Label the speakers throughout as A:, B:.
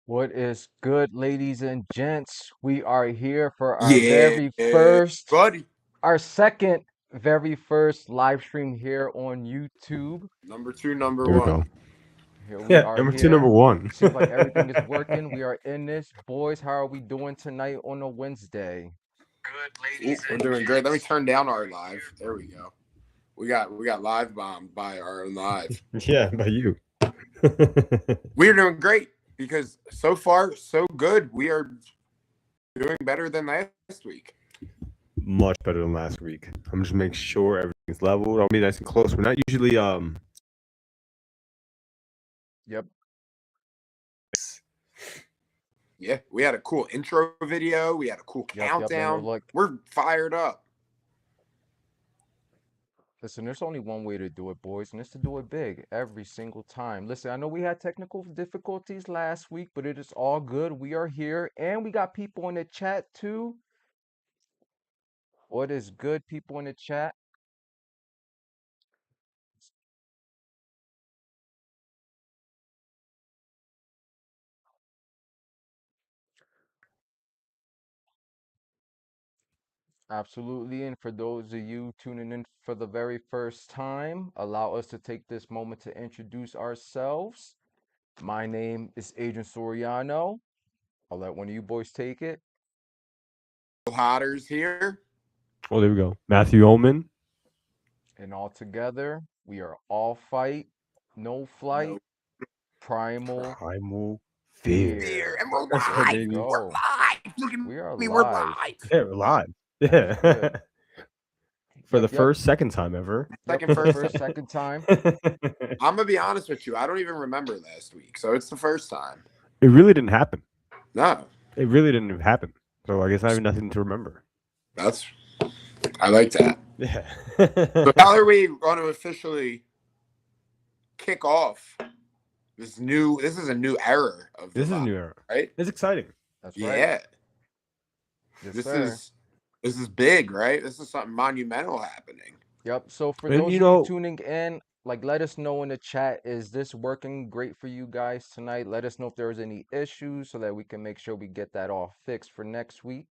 A: What is good, ladies and gents? We are here for our
B: Yeah, buddy.
A: our second very first live stream here on YouTube.
B: Number two, number
C: There we
B: one.
C: go.
A: Here we
C: Yeah,
A: are
C: number two, number
A: here.
C: one.
A: Seems like everything is working. We are in this. Boys, how are we doing tonight on a Wednesday?
B: Ooh, we're doing great. Let me turn down our live. There we go. We got live bombed by our own live.
C: Yeah, by you.
B: We are doing great because so far so good. We are doing better than last week.
C: Much better than last week. I'm just making sure everything's leveled. I'll be nice and close. We're not usually
A: Yep.
B: Yeah, we had a cool intro video. We had a cool countdown. We're fired up.
A: Listen, there's only one way to do it, boys, and it's to do it big every single time. Listen, I know we had technical difficulties last week, but it is all good. We are here, and we got people in the chat too. What is good, people in the chat? Absolutely. And for those of you tuning in for the very first time, allow us to take this moment to introduce ourselves. My name is Adrien Soriano. I'll let one of you boys take it.
B: Hodder's here.
C: Oh, there we go. Matthew Omen.
A: And all together, we are all fight, no flight, primal
C: Fear.
A: fear.
B: And we're
C: Let's go,
B: live.
C: baby.
B: We're live. Look at
A: We are
B: me. We're
A: live.
B: live.
C: Yeah, we're live.
A: That is
C: Yeah.
A: good.
C: For
A: Yep,
C: the first, second time ever.
A: second time.
B: I'm gonna be honest with you. I don't even remember last week, so it's the first time.
C: It really didn't happen.
B: No,
C: It really didn't happen. So I guess I have nothing to remember.
B: I like that.
C: Yeah.
B: So how are we going to officially kick off this new? This is a new era of the
C: This is a
B: live,
C: new era.
B: right?
C: It's exciting.
A: That's
B: Yeah.
A: right. Yes,
B: This
A: sir.
B: is big, right? This is something monumental happening.
A: Yep. So for
C: And
A: those
C: you
A: of you
C: know,
A: tuning in, like let us know in the chat, is this working great for you guys tonight? Let us know if there's any issues so that we can make sure we get that all fixed for next week.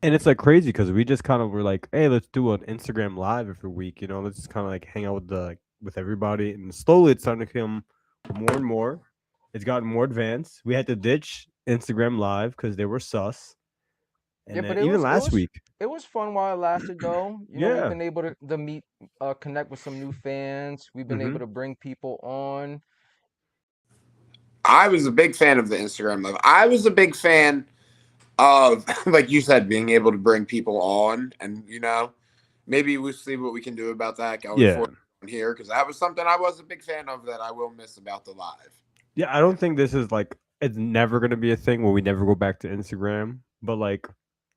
C: and it's like crazy because we just kind of were like, hey, let's do an Instagram live every week. You know, let's just kind of like hang out with everybody, and slowly it's starting to come more and more. It's gotten more advanced. We had to ditch Instagram live because they were sus. And
A: Yeah,
C: then
A: but it
C: even
A: was
C: last week,
A: it was fun while it lasted though. You know, we've
C: yeah,
A: been able to meet connect with some new fans. We've been able to bring people on.
B: I was a big fan of the Instagram live. I was a big fan of, like you said, being able to bring people on, and maybe we'll see what we can do about that going
C: yeah,
B: forward here, because that was something I was a big fan of that I will miss about the live.
C: yeah. I don't think this is like it's never gonna be a thing where we never go back to Instagram, but like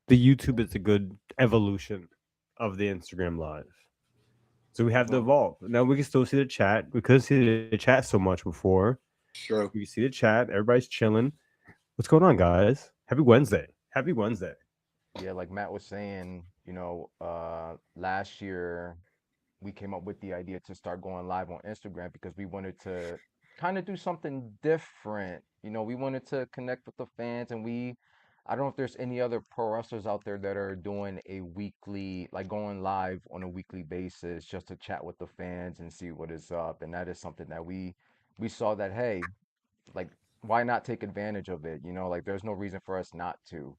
C: the YouTube is a good evolution of the Instagram live. So we have to evolve. Now we can still see the chat. We couldn't see the chat so much before.
B: Sure.
C: We can see the chat. Everybody's chilling. What's going on, guys? Happy Wednesday. Happy Wednesday.
A: Yeah, like Matt was saying, last year we came up with the idea to start going live on Instagram because we wanted to kind of do something different. We wanted to connect with the fans, and I don't know if there's any other pro wrestlers out there that are doing a weekly, like going live on a weekly basis just to chat with the fans and see what is up. And that is something that we saw that, hey, like why not take advantage of it? Like there's no reason for us not to.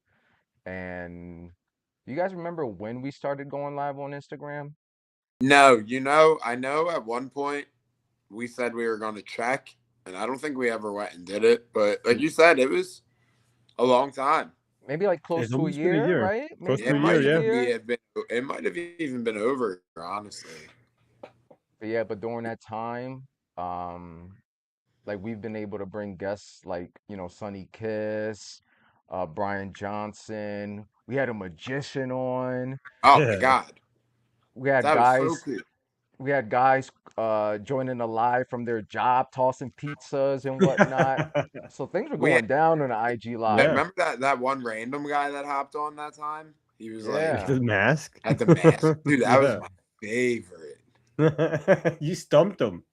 A: And you guys remember when we started going live on Instagram?
B: No, I know at one point we said we were going to check, and I don't think we ever went and did it. But like you said, it was a long time.
A: Maybe like close
C: It's
A: to a
C: almost been a
A: year,
C: year.
A: right?
C: Close
A: Maybe
C: to a
A: almost
C: year,
A: a
C: yeah.
A: year.
B: It might have even been over, honestly.
A: But yeah, but during that time, um, like we've been able to bring guests like, Sonny Kiss, Brian Johnson. We had a magician on.
B: Oh my
C: Yeah.
B: God,
A: We had
B: that was so
A: guys,
B: cool.
A: we had guys joining the live from their job, tossing pizzas and whatnot. So things were
B: We had,
A: going down on the IG live.
C: Yeah.
B: remember that one random guy that hopped on that time? He was like
A: Yeah.
C: The mask.
B: at the mask, dude. That was
C: Yeah.
B: my favorite.
C: You stumped him.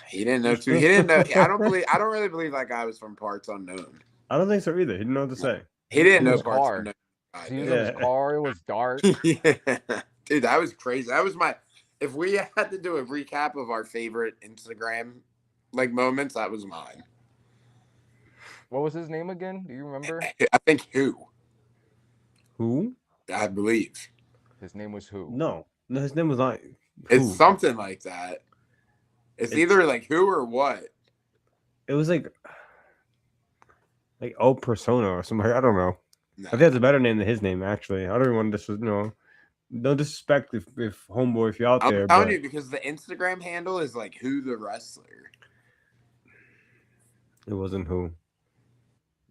B: He didn't know too. He didn't know. I don't really believe that guy was from parts unknown.
C: I don't think so either. He didn't know what to say.
B: He
A: He was
B: didn't
A: in
B: know
A: his
B: parts
A: car.
B: unknown.
A: He was in his car. It was dark.
B: Yeah. Dude, that was crazy. That was my. If we had to do a recap of our favorite Instagram like moments, that was mine.
A: What was his name again? Do you remember?
B: I think
C: Who?
B: I believe
A: His name was who?
C: No, his name was not.
B: it's
C: Who?
B: something like that. It's either like who or what.
C: It was like O Persona or something. I don't know.
B: No.
C: I think that's a better name than his name. Actually, I don't even want to no disrespect if homeboy if you're out there.
B: I'm telling
C: But
B: you because the Instagram handle is like who the wrestler.
C: it wasn't who.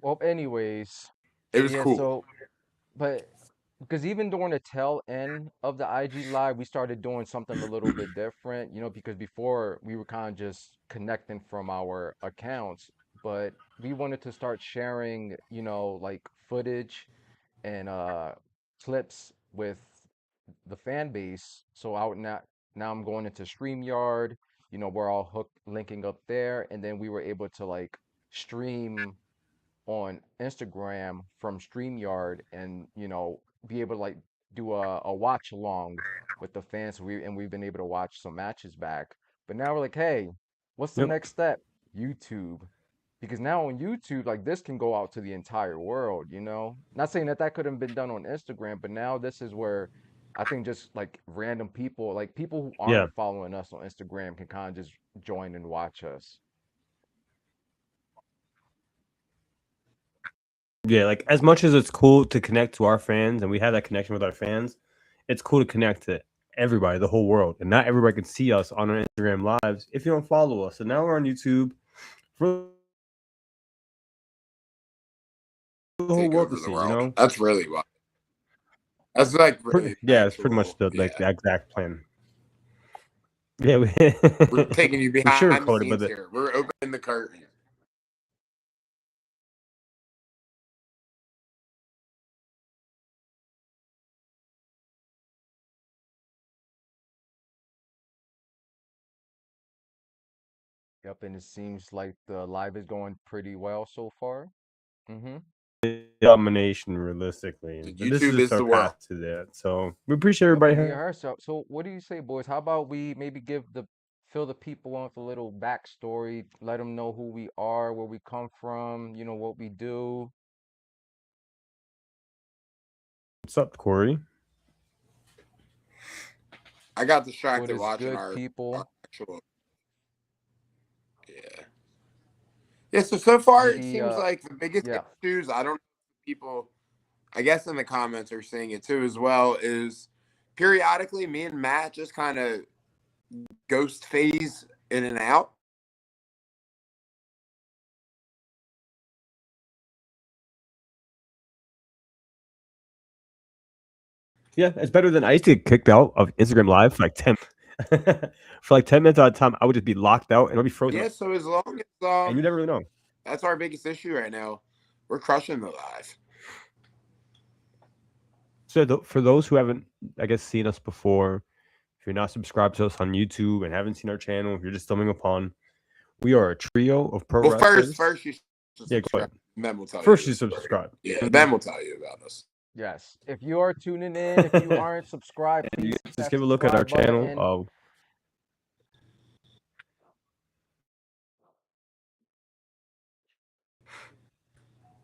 A: Well, anyways,
B: It was cool.
A: So, but because even during the tail end of the IG live, we started doing something a little bit different, because before we were kind of just connecting from our accounts, but we wanted to start sharing, like footage and clips with the fan base. So out now I'm going into StreamYard, we're all linking up there, and then we were able to like stream on Instagram from StreamYard and be able to like do a watch along with the fans. We've been able to watch some matches back. But now we're like, hey, what's the
C: Yep.
A: next step? YouTube. Because now on YouTube, like this can go out to the entire world, Not saying that could have been done on Instagram, but now this is where I think just like random people, like people who
C: Yeah.
A: aren't following us on Instagram can kind of just join and watch us.
C: Yeah, like as much as it's cool to connect to our fans and we have that connection with our fans, it's cool to connect to everybody, the whole world. And not everybody can see us on our Instagram lives if you don't follow us. So now we're on YouTube for the whole
B: Take
C: world
B: over
C: to
B: the
C: see,
B: world. That's really wild. That's like really
C: Yeah, it's pretty much the exact plan. Yeah,
B: we're taking you
C: we
B: behind the
C: sugarcoated,
B: scenes
C: but
B: here. We're opening the curtain.
A: Yep, and it seems like the live is going pretty well so far. Mm-hmm.
C: domination realistically. But this is
B: YouTube
C: just
B: is
C: our
B: the world.
C: path to that. So we appreciate
A: Yep,
C: everybody.
A: and you heard so what do you say, boys? How about we maybe fill the people in with a little backstory, let them know who we are, where we come from, what we do.
C: What's up, Corey?
B: I got
A: What
B: distracted
A: is
B: watching
A: good,
B: our
A: people?
B: actual. Yeah. Yeah. So far, it
A: Maybe
B: seems like the biggest
A: yeah.
B: issues. I don't know if people. I guess in the comments are seeing it too as well. Is periodically me and Matt just kind of ghost phase in and out.
C: Yeah, it's better than I used to get kicked out of Instagram Live for like 10 for like 10 minutes at a time. I would just be locked out and I'd be frozen.
B: Yeah, so as long as
C: and you never really know.
B: that's our biggest issue right now. We're crushing the live.
C: So for those who haven't, I guess, seen us before, if you're not subscribed to us on YouTube and haven't seen our channel, if you're just stumbling upon, we are a trio of pro
B: Well,
C: wrestlers.
B: first you should
C: Yeah, go
B: subscribe.
C: ahead.
B: Then we'll tell
C: First
B: you.
C: you subscribe.
B: Yeah, then we'll tell you about us.
A: Yes. If you are tuning in, if you aren't subscribed,
C: And you
A: please hit
C: just
A: that
C: give a look at our
A: subscribe
C: channel.
A: button.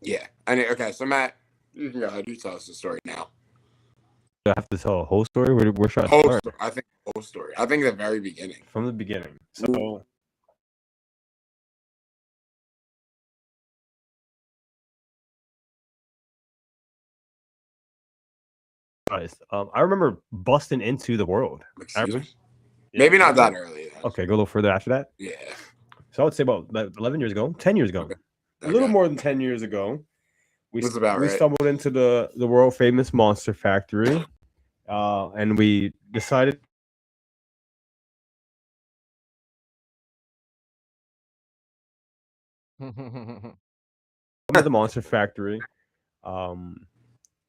B: Yeah. Okay, so Matt, you can go ahead. You tell us the story now.
C: I have to tell a whole story. Where should I
B: Whole
C: start?
B: story. I think the whole story. I think the very beginning.
C: From the beginning. So guys, I remember busting into the world.
B: Excuse me?
C: Yeah,
B: Maybe not that early.
C: Okay, go a little further after that.
B: Yeah.
C: So I would say about 11 years ago, 10 years ago,
B: Okay.
C: a little more than 10 years ago. We
B: That's about right.
C: stumbled into the world famous Monster Factory, and we decided at the Monster Factory.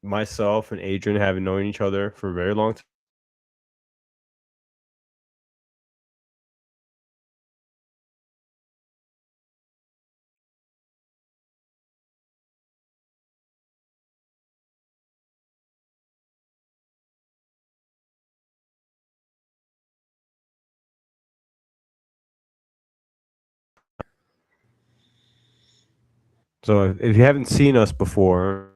C: Myself and Adrien having known each other for a very long time. So if you haven't seen us before,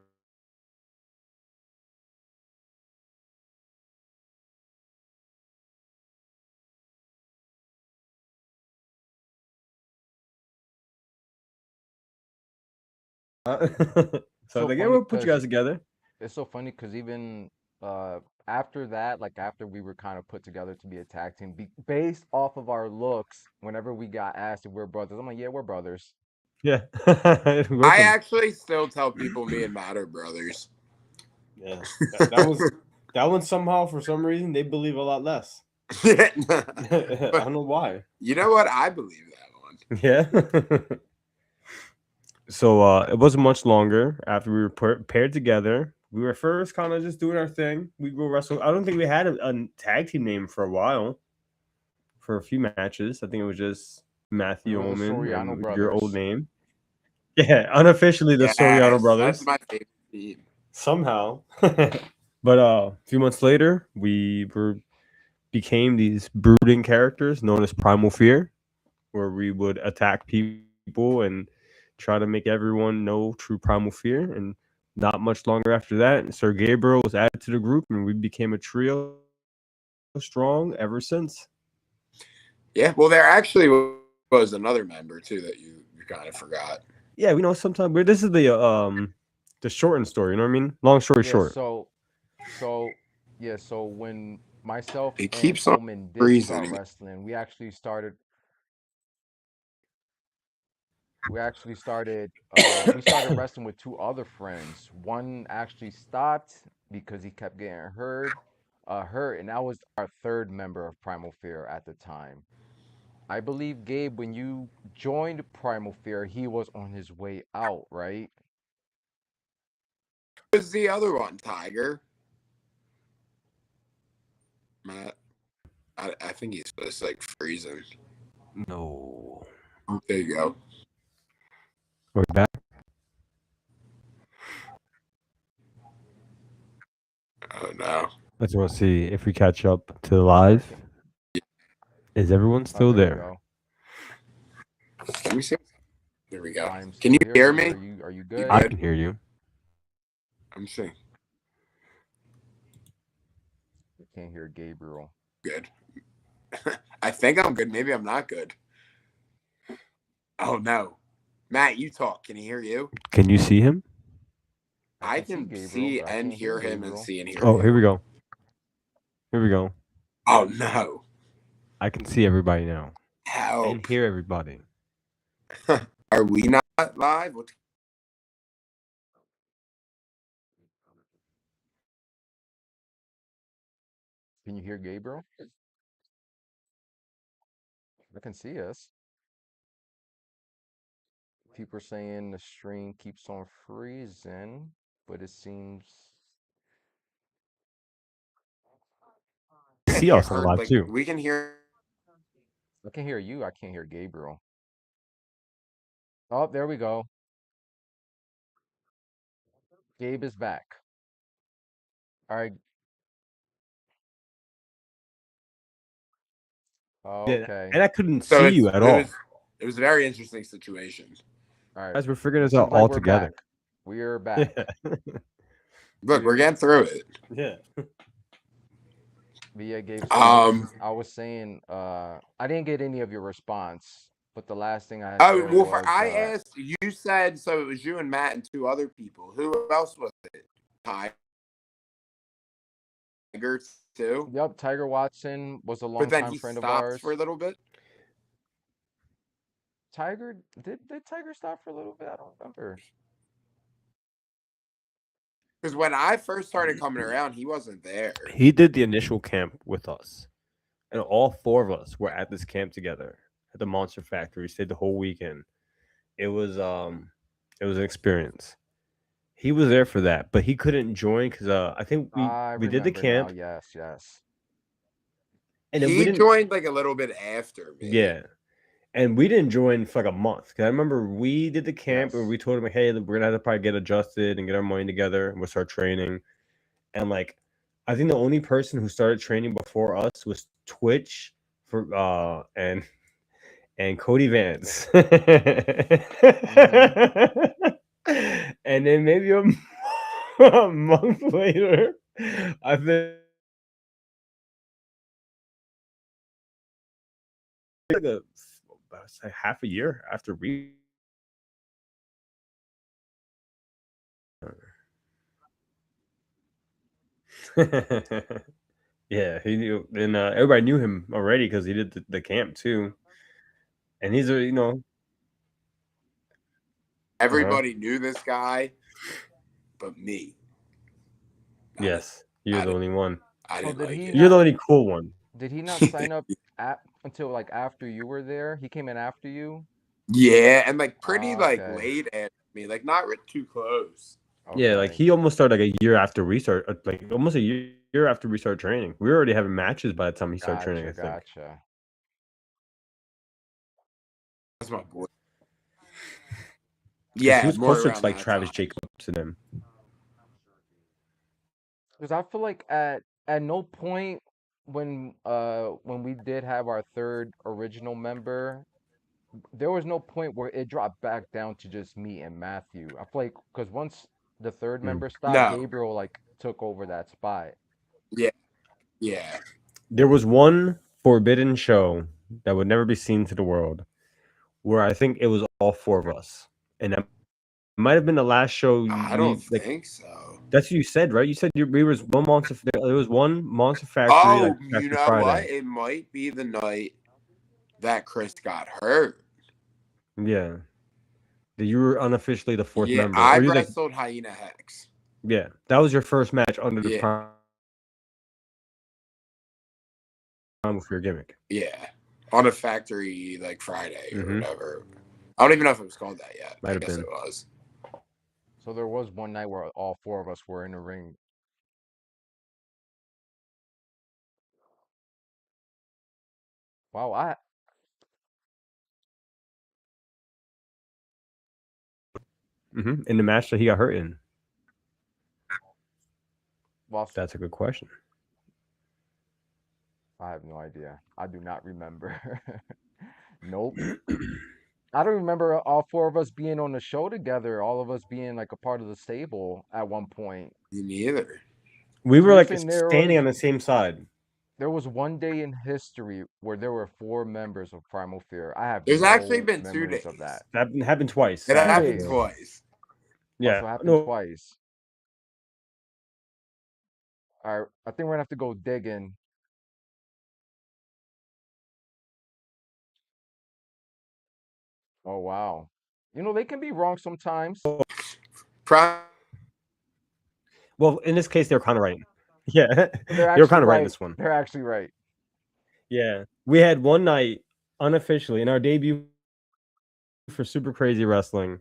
C: so
A: So
C: like, yeah,
A: funny
C: we'll put you
A: because
C: guys together.
A: it's so funny because even after that, like after we were kind of put together to be a tag team, based off of our looks, whenever we got asked if we're brothers, I'm like, yeah, we're brothers.
C: Yeah, we're
B: I
C: from
B: actually still tell people me and Matt are brothers.
C: yeah. That one somehow for some reason they believe a lot less. I
B: But
C: don't know why.
B: you know what? I believe that one.
C: Yeah. So it wasn't much longer after we were paired together. We were first kind of just doing our thing. We go wrestle. I don't think we had a tag team name for a while. For a few matches, I think it was just
A: It
C: Matthew
A: was the
C: Omen
A: Soriano
C: and your old
A: brothers.
C: name. Yeah, unofficially the Soriano
B: Yes, that's
C: brothers
B: my favorite team.
C: somehow. But a few months later, we became these brooding characters known as Primal Fear, where we would attack people and try to make everyone know true primal fear. And not much longer after that, Sir Gabriel was added to the group, and we became a trio strong ever since.
B: Yeah, well, there actually was another member too that you kind of forgot.
C: Yeah, we know sometimes. But this is the shortened story. You know what I mean? Long story
A: Yeah,
C: short.
A: so yeah, so when myself
B: It
A: and
B: keeps on
A: Omen did start
B: freezing.
A: wrestling, we started wrestling with two other friends. One actually stopped because he kept getting hurt, and that was our third member of Primal Fear at the time. I believe, Gabe, when you joined Primal Fear, he was on his way out, right?
B: Who's the other one? Tiger? Matt? I think he's just like freezing.
C: No.
B: There you go.
C: We're back.
B: Oh no.
C: I just want to see if we catch up to the live. Is everyone
A: Oh,
C: still
A: there we
C: there?
A: go.
B: Let me see. There we go.
A: I'm
B: Can
A: still
B: you
A: here,
B: hear
A: Gabe.
B: me?
A: Are you
B: You
A: good?
C: I
B: good?
C: can hear you.
B: I'm seeing.
A: I can't hear Gabriel.
B: Good. I think I'm good. Maybe I'm not good. Oh no. Matt, you talk. Can he hear you?
C: Can you see him?
A: I
B: I
A: can see
B: can
A: Gabriel,
B: see
A: but I
B: and
A: can't hear
B: hear him and
A: Gabriel.
B: see and hear
C: Oh, here we
B: you.
C: go. Here we go.
B: Oh no.
C: I can see everybody now and
B: Help.
C: hear everybody.
B: Are we not live? What's
A: Can you hear Gabriel? I can see us. People are saying the stream keeps on freezing, but it seems
C: See
B: hear
C: us on
B: her
C: live
B: like
C: too.
B: we can hear
A: I can hear you. I can't hear Gabriel. Oh, there we go. Gabe is back. All right.
C: Yeah,
A: Okay.
C: and I couldn't
B: so
C: see you at all.
B: it was a very interesting situation.
A: All right.
C: Guys, we're figuring
A: It
C: this out
A: seems like
C: all
A: we're back.
C: together.
A: We are back.
C: Yeah.
B: Look, we're getting through it.
C: Yeah.
A: But yeah, Gabe. So
B: Um
A: I was saying, I didn't get any of your response, but the last thing I had
B: oh
A: said
B: well for
A: was,
B: I asked you said so it was you and Matt and two other people. Who else was it? Tiger too?
A: yep, Tiger Watson was a
B: But then
A: longtime
B: he
A: friend of
B: stopped for a
A: ours.
B: little bit.
A: Tiger, did Tiger stop for a little bit? I don't remember.
B: Because when I first started coming around, he wasn't there.
C: He did the initial camp with us, and all four of us were at this camp together at the Monster Factory. Stayed the whole weekend. It was it was an experience. He was there for that, but he couldn't join because I think
A: I
C: we did the
A: remember now.
C: camp,
A: Yes, yes.
C: and then we
B: He
C: didn't.
B: joined like a little bit after me.
C: Yeah, and we didn't join for like a month. Cause I remember we did the camp and
A: Yes.
C: we told him, like, "Hey, we're gonna have to probably get adjusted and get our money together, and we'll start training." And like, I think the only person who started training before us was Twitch for and Cody Vance.
A: Mhm.
C: And then maybe a month later, I think like about half a year after we. Yeah, he knew, and everybody knew him already because he did the camp too. And he's a uh-huh.
B: Everybody knew this guy, but me.
C: Yes, you're
B: I
C: the
B: didn't,
C: only one.
B: I
A: So
B: didn't
A: did
B: like
A: he
B: it.
C: You're the
A: not?
C: only cool one.
A: Did he not sign up until like after you were there? He came in after you.
B: Yeah, and like pretty
A: Ah,
B: like
A: okay.
B: late at me, like not too close.
C: Yeah, like
A: Okay.
C: he almost started like a year after we start, like almost a year after we started training. We were already having matches by the time he started training, I
A: Gotcha.
C: think.
A: Gotcha.
B: That's my boy.
C: Because he
B: Yeah,
C: was
B: more
C: closer to
B: around
C: like
B: that
C: Travis
B: time.
C: Jacobs and them.
A: Because I feel like at no point when we did have our third original member, there was no point where it dropped back down to just me and Matthew. I feel like because once the third
C: Mm.
A: member stopped,
B: No.
A: Gabriel like took over that spot.
B: Yeah. Yeah.
C: There was one forbidden show that would never be seen to the world where I think it was all four of us. And that might have been the last show
B: I
C: we
B: don't
C: like.
B: think so.
C: That's what you said, right? You said we was one monster. There was one Monster Factory like
B: Oh, you
C: Factory
B: know what?
C: Friday.
B: It might be the night that Chris got hurt.
C: Yeah, that you were unofficially the fourth
B: Yeah,
C: member,
B: I
C: or you like
B: wrestled Hyena Hex.
C: yeah, that was your first match under the
B: Yeah.
C: Primal Fear gimmick.
B: Yeah. On a factory like Friday or
C: Mm-hmm.
B: whatever. I don't even know if it was called that yet.
C: Might
B: I
C: have
B: guess
C: been.
B: it was.
A: So there was one night where all four of us were in the ring. Wow,
C: Mm-hmm. In the match that he got hurt in.
A: well,
C: That's a good question.
A: I have no idea. I do not remember. Nope. I don't remember all four of us being on the show together, all of us being like a part of the stable at one point.
B: Me neither.
C: We
A: So
C: were
A: you're
C: like
A: saying
C: standing on the same side.
A: there was one day in history where there were four members of Primal Fear. I have
B: There's actually
A: no
B: been 2
A: memories of
B: days.
A: that.
C: That happened twice.
B: It
A: Two
B: happened
A: days.
B: twice.
C: Yeah.
A: Also happened
C: No.
A: twice. All right, I think we're gonna have to go digging. Oh wow. You know, they can be wrong sometimes.
B: Prime.
C: Well, in this case, they're kind of right. Yeah,
A: They're
C: they were
A: actually
C: kind of right in
A: right.
C: this one.
A: They're actually right.
C: Yeah, we had one night unofficially in our debut for Super Crazy Wrestling.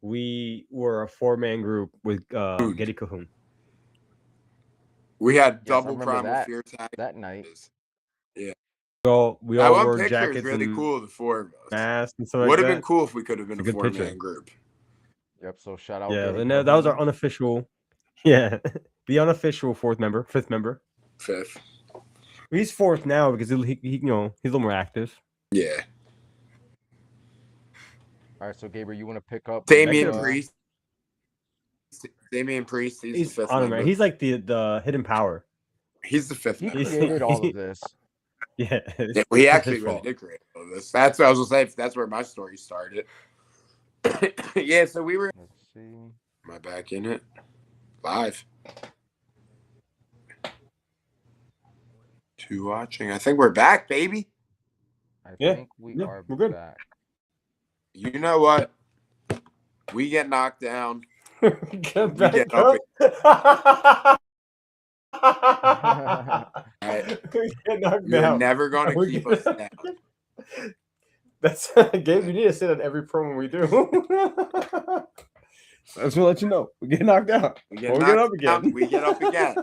C: We were a four-man group with Getty Cahoon.
B: We had
A: Yes, I
B: double
A: remember
B: Primal
A: that
B: Fear tag.
A: that night.
B: Yeah.
C: We
B: That
C: all
B: one
C: wore
B: picture is
C: jackets
B: really
C: and
B: cool, the four of us.
C: masks and stuff like
B: Would have been
C: that.
B: cool if we could have been
C: It's
B: a
C: a good picture.
B: 4-man group.
A: Yep, so shout out
C: Yeah,
A: Getty
C: and that was our
A: Cahoon.
C: unofficial. Yeah, the unofficial fifth member.
B: Fifth.
C: He's fourth now because he he's a little more active.
B: Yeah.
A: All right, so Gabriel, you want to pick up
B: Damian
A: you
B: Priest. Damian Priest, he's the
C: He's
B: fifth
C: honorary.
B: member.
C: He's like the hidden power.
B: He's the fifth
A: he
B: member.
A: created all of this.
C: Yeah,
B: Yeah, well, he
C: it's
B: actually
C: his
B: really
C: fault.
B: did create all of this. That's what I was gonna say. That's where my story started. Yeah, so we were.
A: Let's see.
B: Am I back in it? Live. Two watching. I think we're back, baby.
A: I
C: Yeah,
A: think we
C: yeah,
A: are
C: we're good.
A: back.
B: You know what? We get knocked down.
C: Get
B: We get up. Right.
C: We get knocked
B: You're
C: down.
B: never gonna
C: We
B: keep
C: get-
B: us down.
C: That's Gabe. You need to say that every promo we do. That's to let you know. We get knocked out.
B: We get
C: Or we
B: knocked
C: get up
B: down,
C: again.
B: we get up again.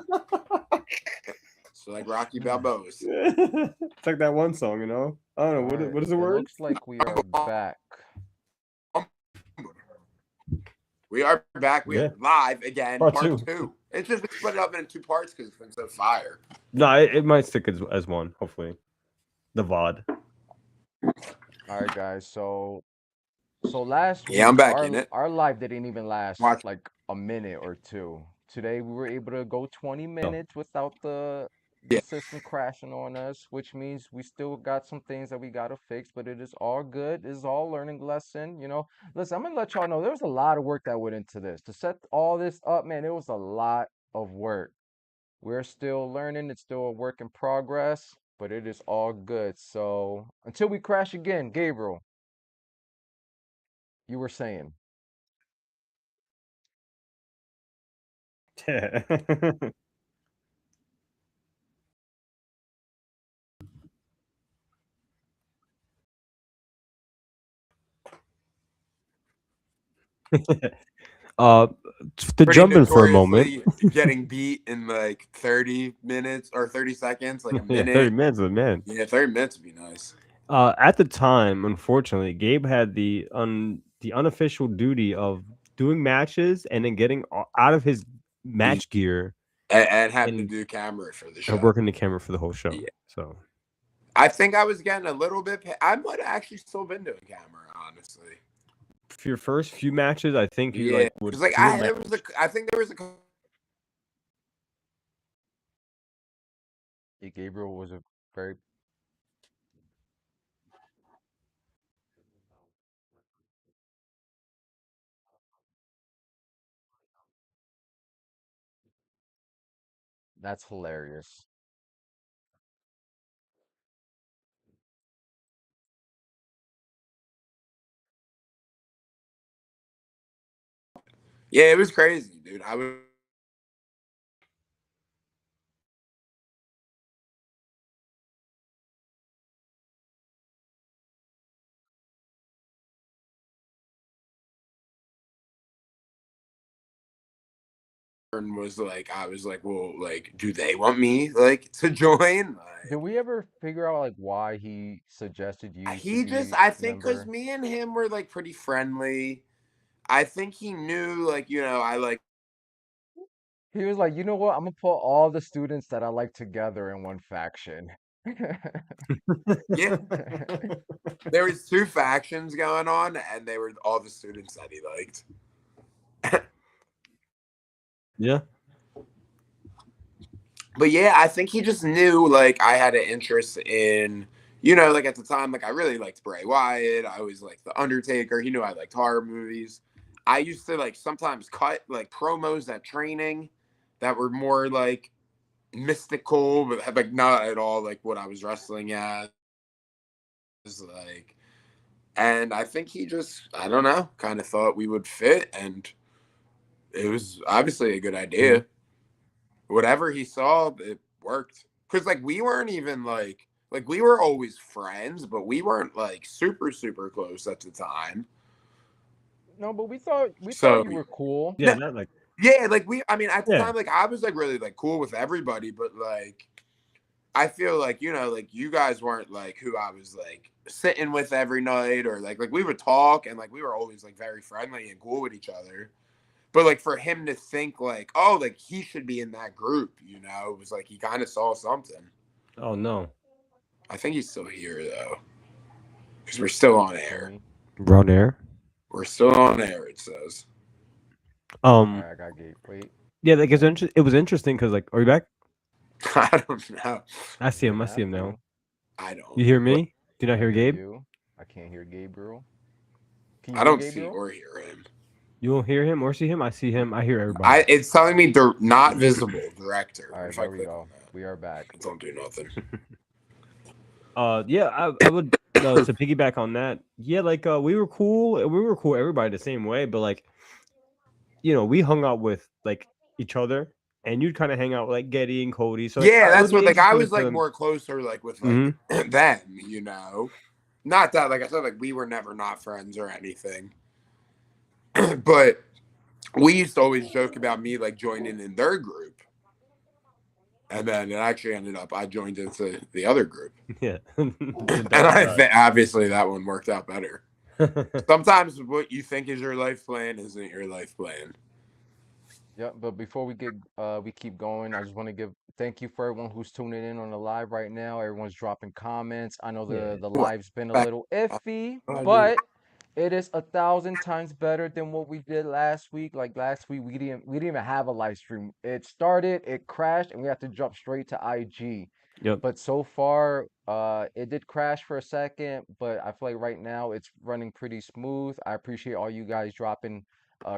B: So like Rocky Balboa's.
C: It's like that one song, I don't know.
A: Alright,
C: What is the
A: it
C: word?
A: looks like we are back.
B: We are back. We
C: Yeah.
B: are live again.
C: Part
B: Part
C: two.
B: two. It's just we split it up into 2 parts because it's been so fire.
C: No, it might stick as one, hopefully. The VOD.
A: All right, guys. So So last
B: Yeah, I'm
A: week,
B: back in
A: our
B: it.
A: our live didn't even last
B: Watch.
A: like a minute or two. Today we were able to go 20
C: No.
A: minutes without the
B: Yeah.
A: system crashing on us, which means we still got some things that we gotta fix, but it is all good. It's all learning lesson, you know. Listen, I'm gonna let y'all know there was a lot of work that went into this. To set all this up, man, it was a lot of work. We're still learning, it's still a work in progress, but it is all good. So until we crash again, Gabriel, you were saying.
C: uh, to
B: Pretty
C: jump in for a moment.
B: notoriously getting beat in like 30 minutes or 30 seconds, like a
C: Yeah, 30
B: minute.
C: minutes, man.
B: Yeah, 30 minutes would be nice.
C: At the time, unfortunately, Gabe had the unofficial duty of doing matches and then getting out of his
B: He's
C: match gear
B: and having to
C: and
B: do camera for the show.
C: working the camera for the whole show.
B: Yeah.
C: So
B: I think I was getting a little bit. I might have actually still been doing camera, honestly.
C: for your first few matches, I think you
B: Yeah,
C: like would
B: because like
C: do a
B: there
C: match.
B: was I think there was a
A: Yeah, Gabriel was a very that's hilarious.
B: yeah, it was crazy, dude. I was I was like, well, like, do they want me like to join?
A: Did
B: Like,
A: we ever figure out like why he suggested you to
B: he just,
A: be
B: I think, because
A: member?
B: me and him were like pretty friendly. I think he knew, like, I like,
A: He was like, you know what? I'm gonna put all the students that I like together in one faction.
B: yeah. There was two factions going on, and they were all the students that he liked.
C: Yeah.
B: But yeah, I think he just knew like I had an interest in, like at the time, like I really liked Bray Wyatt. I always liked The Undertaker. He knew I liked horror movies. I used to like sometimes cut like promos at training that were more like mystical, but like not at all like what I was wrestling as. Like, and I think he just, I don't know, kind of thought we would fit, and it was obviously a good
C: Mhm.
B: idea. Whatever he saw, it worked. Because like we weren't even like we were always friends, but we weren't like super super close at the time.
A: No, but we thought
B: So
A: you were cool.
C: Yeah, not like
B: yeah, like I mean, at the
C: yeah.
B: time, like I was like really like cool with everybody, but like I feel like like you guys weren't like who I was like sitting with every night, or like we would talk, and like we were always like very friendly and cool with each other. But like for him to think like, oh, like he should be in that group, it was like he kind of saw something.
C: Oh no.
B: I think he's still here though, because we're still on
A: Hear
B: air.
A: me?
C: Brown air.
B: We're still on air. It says.
A: All
C: Um
A: right, I got Gabe. Wait,
C: yeah, like it was interesting because like are you back?
B: I don't know.
C: I see
A: you
C: him. I see
A: have
C: him now.
A: to.
B: I don't.
C: You hear
B: What?
C: me? Do you not
A: I
C: hear
A: hear
C: Gabe?
A: you. I can't hear Gabriel. Can you
B: I
A: hear
B: don't see
A: Gabriel?
B: or hear him.
C: You don't hear him or see him? I see him. I hear everybody.
B: It's telling me not visible director.
A: All
B: What
A: right,
B: if I
A: there we
B: click on
A: go.
B: that?
A: We are back.
B: It don't do nothing.
C: Yeah, I would to piggyback on that. Yeah, like we were cool. We were cool everybody the same way, but like we hung out with like each other, and you'd kind of hang out with like Getty and Cody. So like
B: Yeah,
C: it would
B: that's
C: be
B: what like I
C: interesting
B: was like
C: to.
B: more closer like with
C: Hmm.
B: like them. Not that like I said like we were never not friends or anything, but we used to always joke about me like joining in their group, and then it actually ended up I joined into the other group,
C: Yeah,
B: and
C: the dark
B: I
C: side.
B: think obviously that one worked out better. Sometimes what you think is your life plan isn't your life plan.
A: Yeah, but before we keep going, I just want to give thank you for everyone who's tuning in on the live right now. Everyone's dropping comments. I know
C: Yeah,
A: the
B: What?
A: live's been a
B: Back-
A: little iffy,
B: I do.
A: but It is 1,000 times better than what we did last week. Like last week, we didn't even have a live stream. It started, it crashed, and we had to jump straight to IG.
C: Yep.
A: But so far, it did crash for a second, but I feel like right now it's running pretty smooth. I appreciate all you guys dropping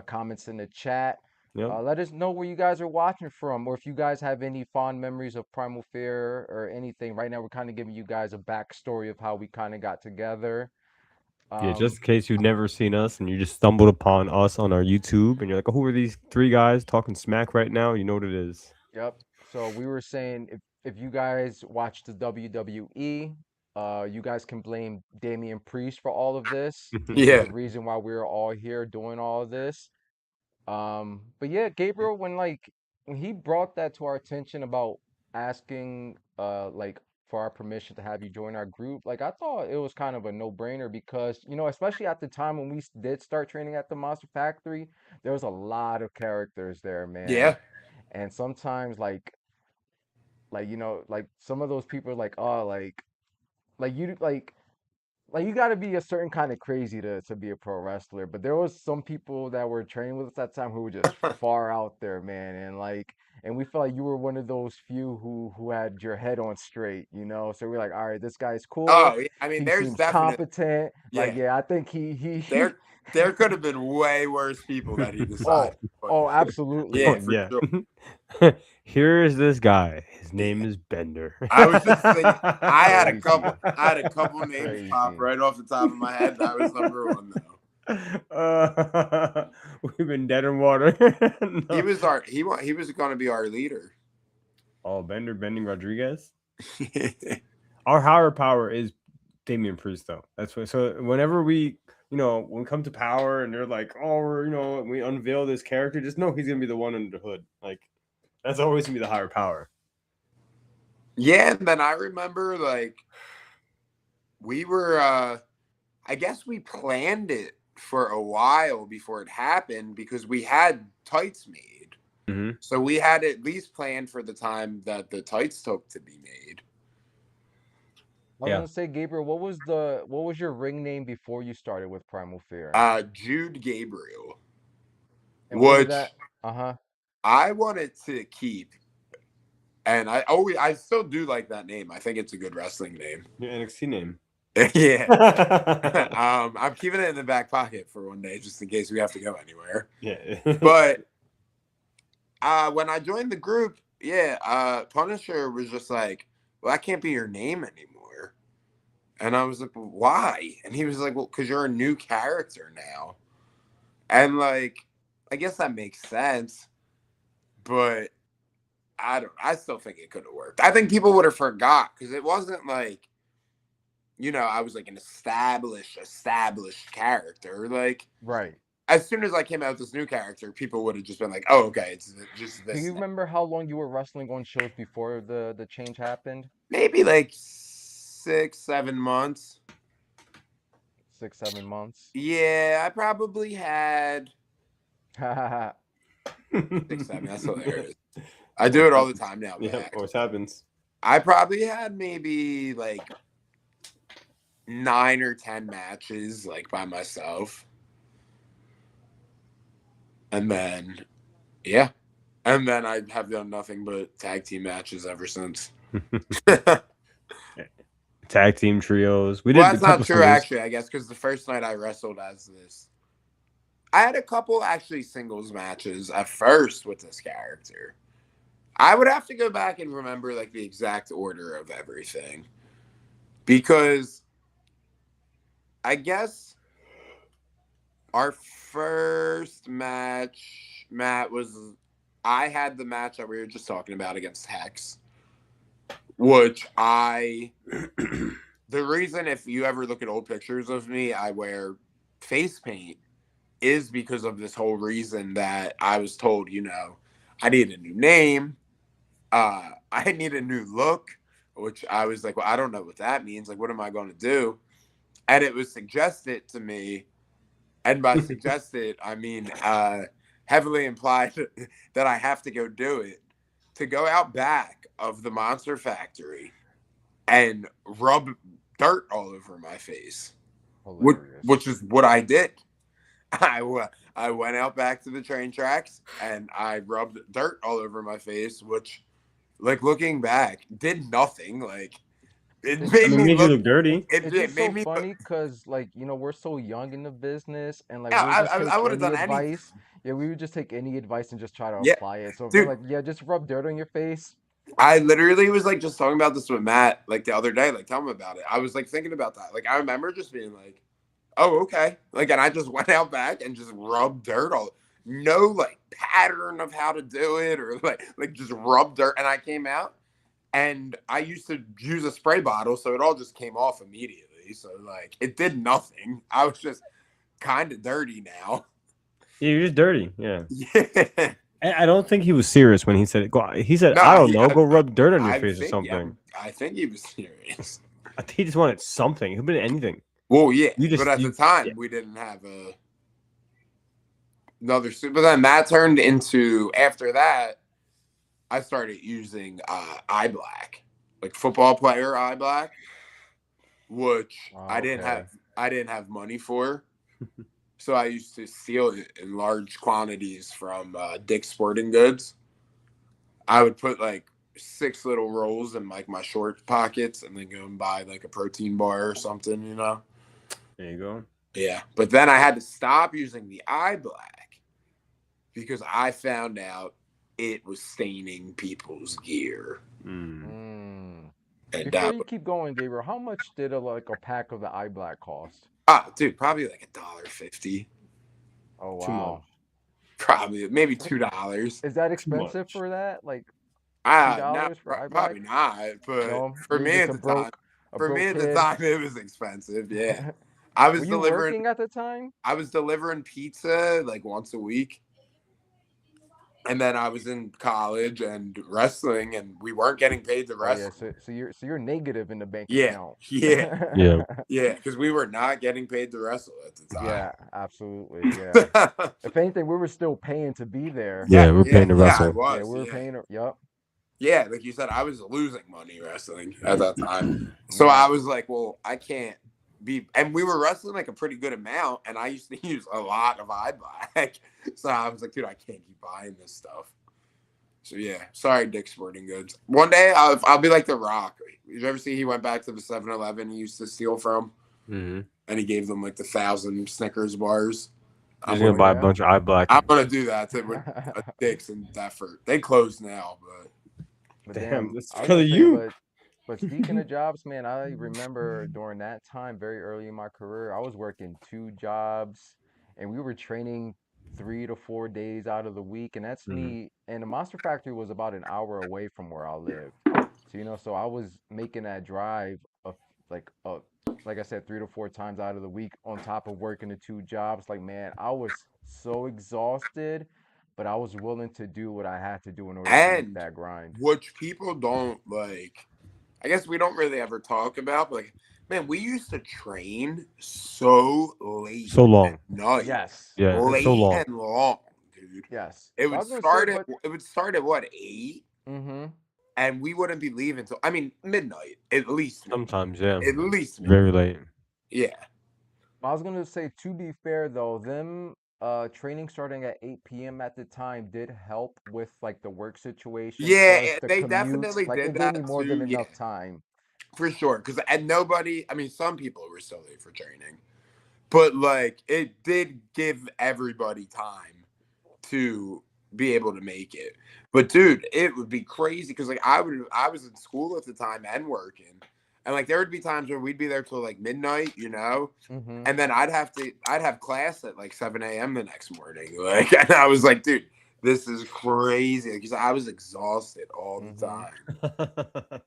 A: comments in the chat.
C: Yep.
A: Let us know where you guys are watching from, or if you guys have any fond memories of Primal Fear or anything. Right now, we're kind of giving you guys a backstory of how we kind of got together.
C: Yeah,
A: Um,
C: just in case you've never seen us and you just stumbled upon us on our YouTube and you're like, oh, who are these three guys talking smack right now? You know what it is.
A: Yep. So we were saying if you guys watch the WWE, you guys can blame Damian Priest for all of this. He's
B: Yeah.
A: the reason why we're all here doing all of this. But yeah, Gabriel, when he brought that to our attention about asking like for our permission to have you join our group, like I thought it was kind of a no-brainer because, especially at the time when we did start training at the Monster Factory, there was a lot of characters there, man.
B: Yeah.
A: And sometimes like some of those people are like, oh, like you like you got to be a certain kind of crazy to be a pro wrestler. But there was some people that were training with us at that time who were just far out there, man. And we felt like you were one of those few who had your head on straight. So we're like, all right, this guy's cool.
B: Oh, yeah. I mean,
A: He
B: there's
A: seems
B: definitely,
A: competent. Like,
B: yeah.
A: yeah, I think he
B: There could have been way worse people that he
A: oh
B: decided to put
A: oh
B: there.
A: absolutely.
B: Yeah,
C: Oh,
B: for
C: yeah.
B: sure.
C: Here's this guy. His name
B: Yeah.
C: is Bender.
B: I was just thinking, I had a
A: Crazy.
B: couple names pop
A: Crazy.
B: right off the top of my head. That was number one though.
C: We've been dead in water.
B: He
C: No.
B: was he was going to be our leader.
C: Oh, Bender Bending Rodriguez. Our higher power is Damian Priest, though. That's what. So whenever when we come to power and they're like, oh, we unveil this character, just know he's gonna be the one under the hood. Like that's always gonna be the higher power.
B: Yeah, and then I remember like we were I guess we planned it for a while before it happened because we had tights made.
C: Mm-hmm.
B: So we had at least planned for the time that the tights took to be made.
A: I was
C: Yeah.
A: gonna say, Gabriel, what was your ring name before you started with Primal Fear?
B: Jude Gabriel,
A: And what did
B: which
A: that? Uh-huh.
B: I wanted to keep, and I still do like that name. I think it's a good wrestling name.
C: Your NXT name.
B: Yeah. I'm keeping it in the back pocket for one day just in case we have to go anywhere.
C: Yeah.
B: But when I joined the group, Punisher was just like, well, that can't be your name anymore. And I was like, well, why? And he was like, well, because you're a new character now. And like, I guess that makes sense. But I still think it could have worked. I think people would have forgot because it wasn't like, I was like an established character. Like,
A: Right.
B: as soon as I came out with this new character, people would have just been like, oh, okay, it's just
A: Do
B: this.
A: you remember how long you were wrestling on shows before the change happened?
B: Maybe like 6-7 months.
A: 6, 7 months.
B: Yeah, I probably had
A: Hahaha.
B: 6, 7. That's hilarious. I do it all the time now.
C: Yeah,
B: Max.
C: always happens.
B: I probably had maybe like 9 or 10 matches like by myself. And then, yeah. And then I have done nothing but tag team matches ever since.
C: Tag team trios. We did.
B: Well, that's
C: a
B: not
C: couple
B: true,
C: singles.
B: actually, I guess, because the first night I wrestled as this. I had a couple actually singles matches at first with this character. I would have to go back and remember like the exact order of everything. Because I guess our first match, Matt, I had the match that we were just talking about against Hex, which the reason if you ever look at old pictures of me, I wear face paint is because of this whole reason that I was told, I need a new name. I need a new look, which I was like, well, I don't know what that means. Like, what am I going to do? And it was suggested to me. And by suggested, I mean heavily implied that I have to go do it, to go out back of the Monster Factory and rub dirt all over my face.
A: Hilarious.
B: which is what I did. I went out back to the train tracks and I rubbed dirt all over my face, which, like, looking back, did nothing. Like, it
A: It's
C: I
B: made
C: mean,
B: me
C: made you
B: look.
C: look dirty.
B: It,
A: it's
B: it
A: just so
B: made me look.
A: funny because like we're so young in the business and like
B: Yeah,
A: we'll just
B: I
A: take
B: would have
A: any
B: done anything.
A: advice. Yeah, we would just take any advice and just try to
B: Yeah,
A: apply it. So if they're
B: dude.
A: like, yeah, just rub dirt on your face.
B: I literally was like just talking about this with Matt like the other day. Like, tell him about it. I was like thinking about that. Like, I remember just being like, "Oh, okay." Like, and I just went out back and just rubbed dirt all. No like pattern of how to do it or like just rub dirt. And I came out and I used to use a spray bottle, so it all just came off immediately. So like it did nothing. I was just kind of dirty now.
C: Yeah, you're just dirty. Yeah.
B: Yeah.
C: I don't think he was serious when he said it. He said,
B: No,
C: I don't know, go rub dirt on your
B: I
C: face or
B: think
C: something.
B: I think he was serious.
C: I think he just wanted something. It could have been anything.
B: Well, yeah,
C: You
B: but
C: just,
B: at the
C: yeah.
B: time we didn't have another suit. But then that turned into after that, I started using eye black, like football player eye black, which
A: Oh, okay.
B: I didn't have money for. So I used to steal it in large quantities from Dick's Sporting Goods. I would put like 6 little rolls in like my short pockets and then go and buy like a protein bar or something, you know?
C: There you go.
B: Yeah. But then I had to stop using the eye black because I found out it was staining people's gear.
A: Mm.
B: And
A: Before
B: that
A: you
B: was,
A: keep going, Gabriel, how much did a pack of the eye black cost?
B: dude, probably like $1.50.
A: Oh
C: Too much.
A: wow.
B: Probably maybe
A: Wh-
B: $2.
A: Is that
C: Too
A: expensive
C: much.
A: for that? Like two
B: No,
A: dollars for eye black?
B: probably not. But
A: No, you were just a
B: for me
A: broke
B: at the
A: kid.
B: time, it was expensive. Yeah, I
A: Were
B: was
A: you
B: delivering.
A: working at the time?
B: I was delivering pizza like once a week, and then I was in college and wrestling, and we weren't getting paid to
A: Oh yeah,
B: wrestle.
A: so you're negative in the bank
B: Yeah,
A: account.
B: yeah,
C: Yeah.
B: yeah, because we were not getting paid to wrestle at the time.
A: Yeah, absolutely. Yeah. If anything, we were still paying to be there.
C: Yeah, we're paying to
B: Yeah, I
C: wrestle.
A: Yeah,
B: was.
A: we were
B: Yeah,
A: paying. Yep.
B: yeah, like you said, I was losing money wrestling at that time. So
A: Yeah.
B: I was like, well, I can't be, and we were wrestling like a pretty good amount, and I used to use a lot of eye black. So I was like, dude, I can't keep buying this stuff. So yeah, sorry, Dick's Sporting Goods. One day I'll be like The Rock. You ever see he went back to the 7-Eleven he used to steal from,
C: Mm-hmm.
B: and he gave them like the 1,000 Snickers bars.
C: He's
B: I'm
C: gonna
B: gonna
A: Oh
C: buy a
A: yeah.
C: bunch of eye black.
B: I'm gonna do that to with Dick's and Deptford. They closed now, but
A: But
C: Damn,
A: damn,
C: that's
A: I was
C: because
A: gonna
C: of
A: say,
C: you.
A: but speaking of jobs, man, I remember during that time, very early in my career, I was working 2 jobs, and we were training 3 to 4 days out of the week, and that's
C: Mm-hmm.
A: me. And the Monster Factory was about an hour away from where I lived, so so I was making that drive of like like I said, 3 to 4 times out of the week on top of working the 2 jobs. Like man, I was so exhausted, but I was willing to do what I had to do in order to make
B: and
A: that grind.
B: which people don't like. I guess we don't really ever talk about, but like, man, we used to train so late
C: So
B: at
C: long.
B: night,
A: Yes,
C: Yeah, so
B: late
C: long.
B: and long, dude.
A: yes.
B: It
A: But I
B: would
A: was gonna say,
B: start at
A: but
B: what 8,
A: mm-hmm.
B: and we wouldn't be leaving till I mean midnight at least,
C: Sometimes, yeah.
B: at least midnight.
C: Very late.
B: Yeah,
A: I was gonna say, to be fair though, them training starting at 8 p.m. at the time did help with like the work situation plus
B: yeah,
A: the
B: they
A: commute.
B: definitely
A: Like
B: did
A: it gave me
B: that
A: more than
B: too. Yeah,
A: enough time.
B: for sure. Because and nobody, I mean, some people were still late for training, but like it did give everybody time to be able to make it. But dude, it would be crazy because like I was in school at the time and working. And like there would be times where we'd be there till like midnight, you know?
A: Mm-hmm.
B: And then I'd have class at like 7 a.m. the next morning. Like and I was like, dude, this is crazy. Because I was exhausted all the
A: Mm-hmm.
B: time.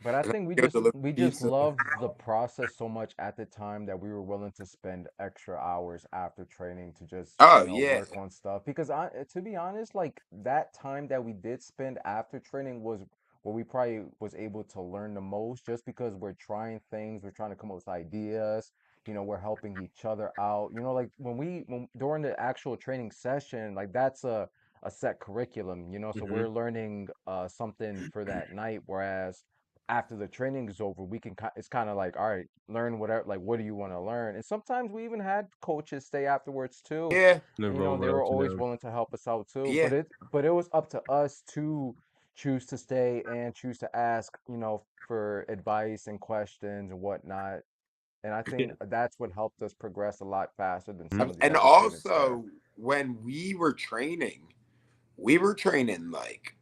A: But I
B: And
A: think
B: I go deliver
A: we just
B: pizza.
A: loved the process so much at the time that we were willing to spend extra hours after training to just,
B: Oh yeah.
A: work on stuff. Because to be honest, like that time that we did spend after training was where we probably was able to learn the most just because we're trying things, we're trying to come up with ideas, we're helping each other out. Like when during the actual training session, like that's a set curriculum, so
C: Hmm.
A: we're learning something for that night, whereas after the training is over, we can it's kind of like, all right, learn whatever, like what do you want to learn? And sometimes we even had coaches stay afterwards too.
B: Yeah,
A: And, they
C: What
A: were
C: else you
A: always
C: doing?
A: willing to help us out too.
B: yeah.
A: But it was up to us to choose to stay and choose to ask, for advice and questions and whatnot. And I think
C: Yeah.
A: that's what helped us progress a lot faster than some
C: Mhm.
A: of the
B: And
A: other students there.
B: also, when we were training like,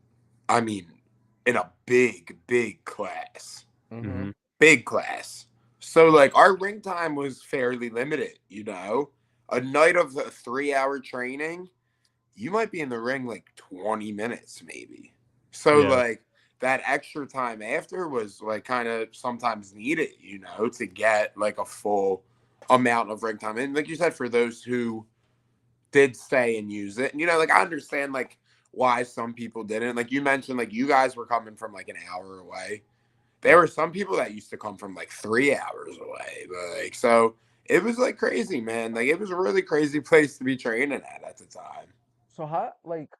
B: I mean, in a big, big class,
A: Mm-hmm.
C: Mhm.
B: big class. So like our ring time was fairly limited. A night of a 3 hour training, you might be in the ring like 20 minutes maybe. So
C: Yeah.
B: like that extra time after was like kind of sometimes needed, to get like a full amount of ring time. And like you said, for those who did stay and use it, and like I understand like why some people didn't. Like you mentioned, like you guys were coming from like an hour away. There
A: Yeah.
B: were some people that used to come from like 3 hours away. Like, so it was like crazy, man. Like it was a really crazy place to be training at the time.
A: So how, like,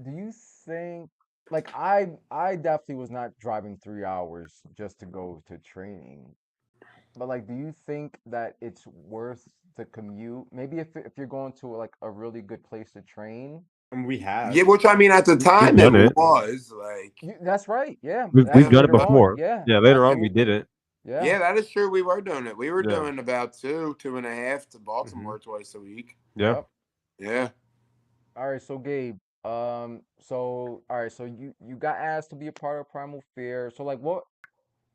A: do you think, like, I definitely was not driving 3 hours just to go to training. But like, do you think that it's worth the commute? Maybe if you're going to like a really good place to train.
C: And we
B: Yeah,
C: have.
B: which I mean, at the
C: We've
B: time it
C: done it.
B: was like,
A: That's right. Yeah.
C: We've
B: yeah,
C: done it
A: Later on.
C: before.
A: Yeah.
C: Yeah,
A: That
C: later on
A: it,
C: we did it.
A: yeah.
B: yeah, that is true. We were doing it. We were
C: Yeah.
B: doing about two and a half to
C: Mhm.
B: Baltimore twice a week.
C: Yeah.
A: Yep.
B: Yeah.
A: All right, so Gabe, so all right, so you got asked to be a part of Primal Fear. So like what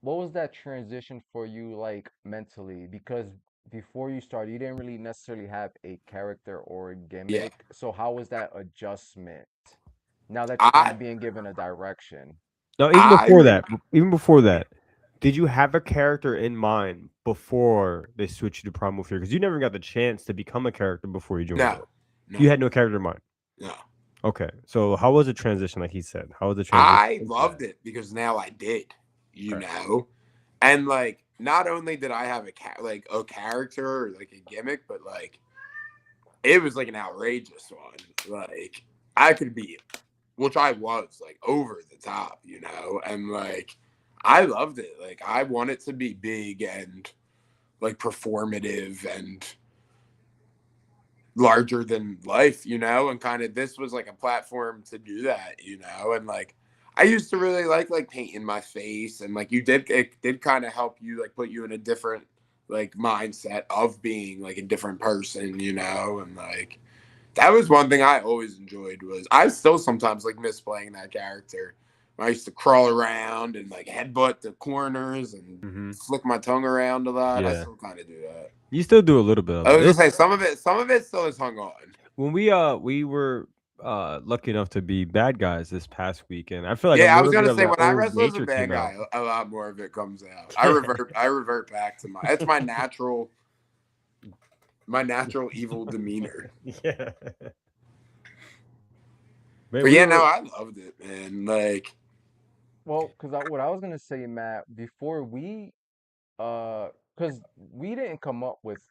A: was that transition for you like mentally? Because before you started, you didn't really necessarily have a character or a
B: Yeah.
A: gimmick. So how was that adjustment now that you're kind
B: I
A: of being given a direction?
C: No,
B: I re-
C: even before that, did you have a character in mind before they switched you to Primal Fear? Because you never got the chance to become a character before you joined
B: no,
C: it.
B: no,
C: You had no character in mind.
B: no.
C: Okay, so how was the transition? Like he said, how was the transition
B: I
C: into
B: loved
C: that?
B: it because now I did,
C: Okay.
B: and like not only did I have like a character or like a gimmick, but like it was like an outrageous one. Like I could be, which I was like over the top, and like I loved it. Like I want it to be big and like performative and larger than life, and kind of this was like a platform to do that, and like I used to really like painting my face, and like it did kind of help you like put you in a different like mindset of being like a different person, and like that was one thing I always enjoyed. Was I still sometimes like miss playing that character. I used to crawl around and like headbutt the corners and
C: Hmm.
B: flick my tongue around a lot. I
C: Yeah,
B: still kind of do that.
C: you still do a little bit
B: I
C: of
B: was
C: it.
B: gonna say some of it still is hung on.
C: When we were lucky enough to be bad guys this past weekend, I feel like a
B: Yeah, I was
C: little bit
B: gonna
C: of
B: say
C: that
B: when I
C: old
B: wrestle as a
C: nature
B: bad
C: came out.
B: guy, a lot more of it comes out. I
C: Yeah.
B: revert. I revert back to my natural evil demeanor.
C: Yeah. Man,
B: But
C: we
B: yeah, no,
C: were.
B: I loved it, man. Like,
A: Well, because what I was gonna say, Matt, before because we didn't come up with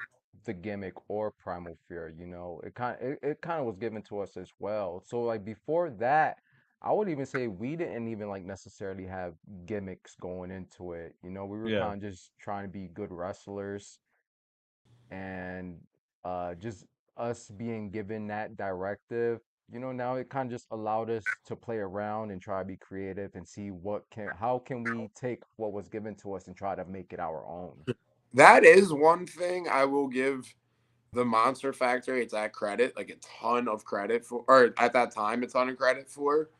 A: the gimmick or Primal Fear, it kind of was given to us as well. So like before that, I would even say we didn't even like necessarily have gimmicks going into it. We were
C: Yeah.
A: kind of just trying to be good wrestlers, and just us being given that directive, now it kind of just allowed us to play around and try to be creative and see how can we take what was given to us and try to make it our own.
B: that is one thing I will give the Monster Factory. It's that credit, like a ton of credit for, or at that time, a ton of credit for.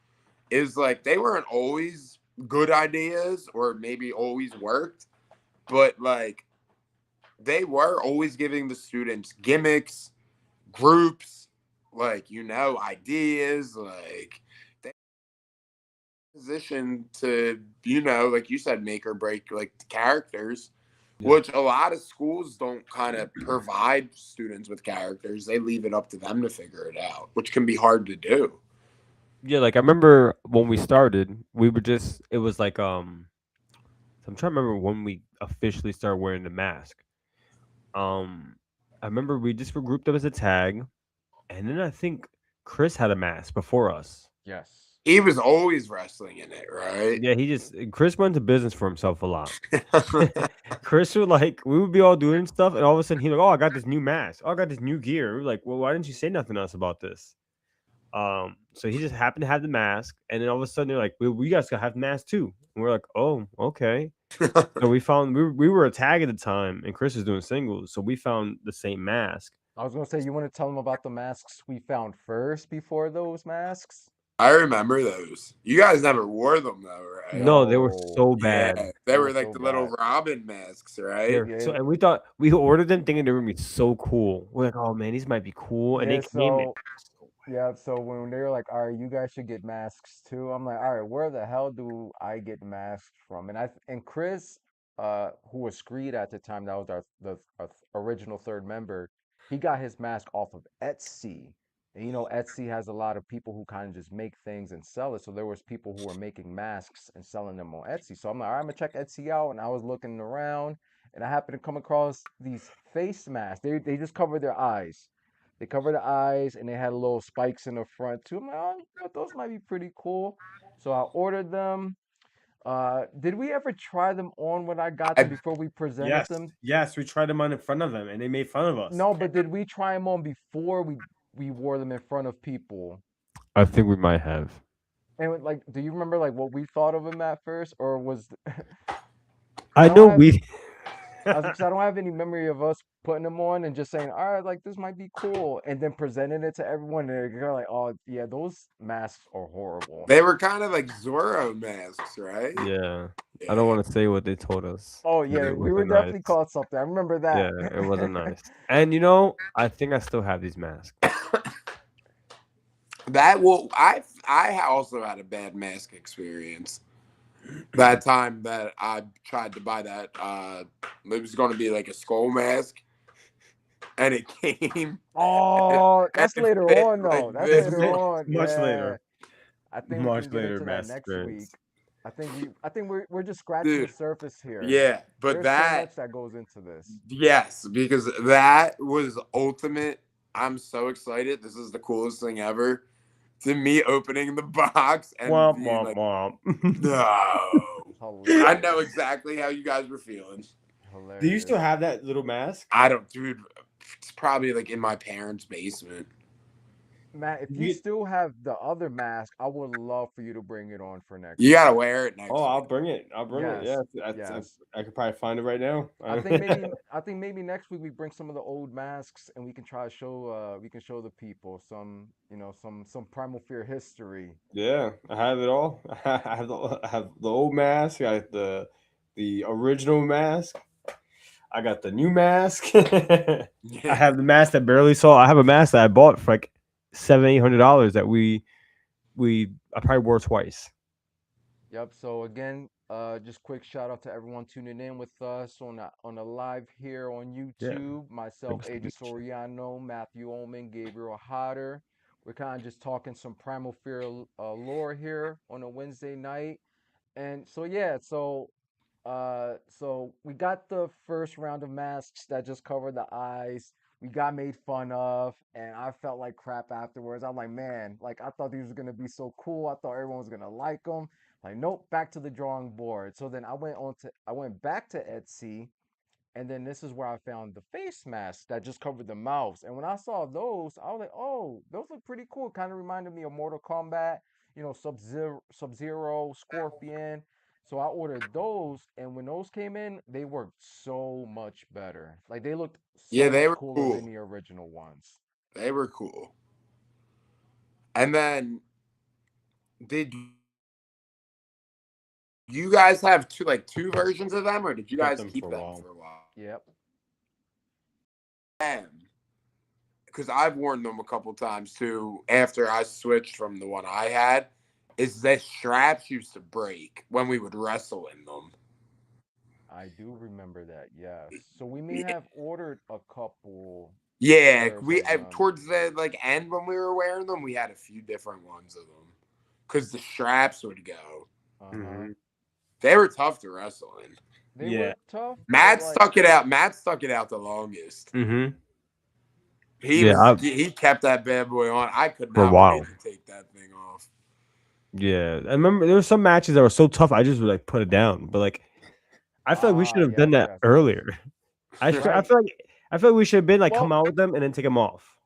B: Is like they weren't always good ideas, or maybe always worked, but like they were always giving the students gimmicks, groups, like ideas, like they position to like you said, make or break like the characters,
C: Yeah.
B: which a lot of schools don't kind of provide students with characters. They leave it up to them to figure it out, which can be hard to do.
C: Yeah, like I remember when we started, we were just it was like so I'm trying to remember when we officially started wearing the mask. Um I remember we just were grouped up as a tag, and then I think Chris had a mask before us.
A: Yes.
B: He was always wrestling in it, right?
C: Yeah, Chris went to business for himself a lot. Chris would like we would be all doing stuff, and all of a sudden he's like, "Oh, I got this new mask. Oh, I got this new gear." We're like, "Well, why didn't you say nothing to us about this?" So he just happened to have the mask, and then all of a sudden they're like, "Well, we guys gotta have the mask too." And we're like, "Oh, okay." So we found we were a tag at the time, and Chris was doing singles, so we found the same mask.
A: I was gonna say, you want to tell them about the masks we found first before those masks?
B: I remember those. You guys never wore them though, right?
C: No, they were
A: No,
C: so
B: Yeah,
C: bad.
B: they
A: they
B: were
A: were
B: like
A: so
B: the little
A: bad.
B: Robin masks, right?
C: They're so,
A: Yeah,
C: and we thought we ordered them thinking they were gonna be so cool. We're like, "Oh man, these might be cool," and they
A: yeah.
C: came in.
A: So yeah, so when they were like, "All right, you guys should get masks too," I'm like, "All right, where the hell do I get masks from?" And Chris, who was Screed at the time, that was our original third member. He got his mask off of Etsy, and you know, Etsy has a lot of people who kind of just make things and sell it. So there was people who were making masks and selling them on Etsy. So I'm like, all right, I'm gonna check Etsy out, and I was looking around, and I happened to come across these face masks. They just cover their eyes. They cover the eyes and they had little spikes in the front too. I'm like, oh, you know, those might be pretty cool. So I ordered them. Did we ever try them on when I got them
B: I
A: before we presented
C: Yes,
A: them?
C: yes, we tried them on in front of them, and they made fun of us.
A: No, but did we try them on before we wore them in front of people?
C: I think we might have.
A: And like, do you remember like what we thought of them at first, or was because
C: I
A: I don't
C: know
A: have
C: we.
A: because I don't have any memory of us putting them on and just saying, all right, like this might be cool, and then presenting it to everyone, and they're like, oh yeah, those masks are horrible.
B: They were kind of like Zorro masks, right?
C: Yeah, I don't
B: Yeah.
C: want to say what they told us,
A: Oh
C: but
A: yeah,
C: it
A: we were
C: wasn't
A: definitely
C: nice.
A: called something. I remember
C: Yeah,
A: that.
C: it wasn't nice. And you know, I think I still have these masks.
B: That will I also had a bad mask experience. That time that I tried to buy that it was going to be like a skull mask and it came
A: Oh,
B: and
A: that's
B: it
A: later
B: fit
A: on
B: like
A: though. That's
B: this
A: later
B: much.
A: on.
C: Much
A: Yeah.
C: later,
A: I think we
C: much
A: can get
C: later
A: into that
C: mask
A: next week.
C: experience.
A: I think we're just scratching the
B: Dude.
A: surface here.
B: Yeah, but
A: There's so
B: that
A: much that goes into this.
B: yes, because that was ultimate. I'm so excited. This is the coolest thing ever. To me opening the box and
C: Womp
B: being
C: womp
B: like,
C: womp.
B: no. I know
A: Hilarious.
B: exactly how you guys were feeling.
C: Do you still
A: Hilarious.
C: have that little mask?
B: I don't, dude. It's probably like in my parents' basement.
A: Matt, if you
C: You,
A: still have the other mask, I would love for you to bring it on for next
B: You gotta
A: week.
B: wear it
C: oh,
B: next
C: I'll
B: week.
C: bring it. I'll bring it.
A: Yes.
C: Yeah,
A: Yes.
C: I could probably find it right now.
A: I think maybe next week we bring some of the old masks and we can try to show we can show the people some, some Primal Fear history.
C: Yeah, I have it all. I have the old mask. I got the original mask. I got the new mask. I
B: Yeah.
C: have the mask that barely saw. I have a mask that I bought for like $700-800 that I probably wore twice.
A: Yep. So again, just quick shout out to everyone tuning in with us on the live here on
C: Yeah,
A: YouTube. Myself,
C: thanks to
A: Adrien
C: each.
A: Soriano, Matthew Omen, Gabriel Hodder. We're kind of just talking some Primal Fear lore here on a Wednesday night. And so yeah, so we got the first round of masks that just covered the eyes. We got made fun of, and I felt like crap afterwards. I'm like, man, like I thought these were gonna be so cool. I thought everyone was gonna like them. Like, nope, back to the drawing board. So then I went back to Etsy, and then this is where I found the face masks that just covered the mouths. And when I saw those, I was like, oh, those look pretty cool. Kind of reminded me of Mortal Kombat, Sub-Zero, Scorpion. So I ordered those, and when those came in, they worked so much better. Like they looked
B: Yeah,
A: so
B: they
A: much
B: were
A: cooler than
B: cool.
A: the original ones.
B: They were cool. And then did you guys have two versions of them or did you
C: Kept
B: guys
C: them for
B: keep
C: a
B: them
C: while.
B: for a while?
A: Yep.
B: Because I've worn them a couple times too after I switched from the one I had, is that straps used to break when we would wrestle in them.
A: I do remember that. Yes. So we may have ordered a couple
B: Yeah,
A: pairs
B: we
A: of them.
B: towards the end when we were wearing them, we had a few different ones of them because the straps would go.
A: Uh-huh.
C: Hmm.
B: They were tough to wrestle in.
A: They
C: Yeah.
A: were tough, but
B: Matt
A: like,
B: stuck it out. Matt stuck it out the longest.
C: Hmm.
B: He
C: Yeah,
B: was he kept that bad boy on. I could
C: for a
B: not wait
C: while.
B: to take that thing off.
C: Yeah, I remember there were some matches that were so tough. I just would like put it down. But like, I feel like we should
A: Ah,
C: have done
A: yes,
C: that
A: yes, yes.
C: earlier. I
A: Right.
C: feel like we should have been like come
A: Well,
C: out with them and then take them off.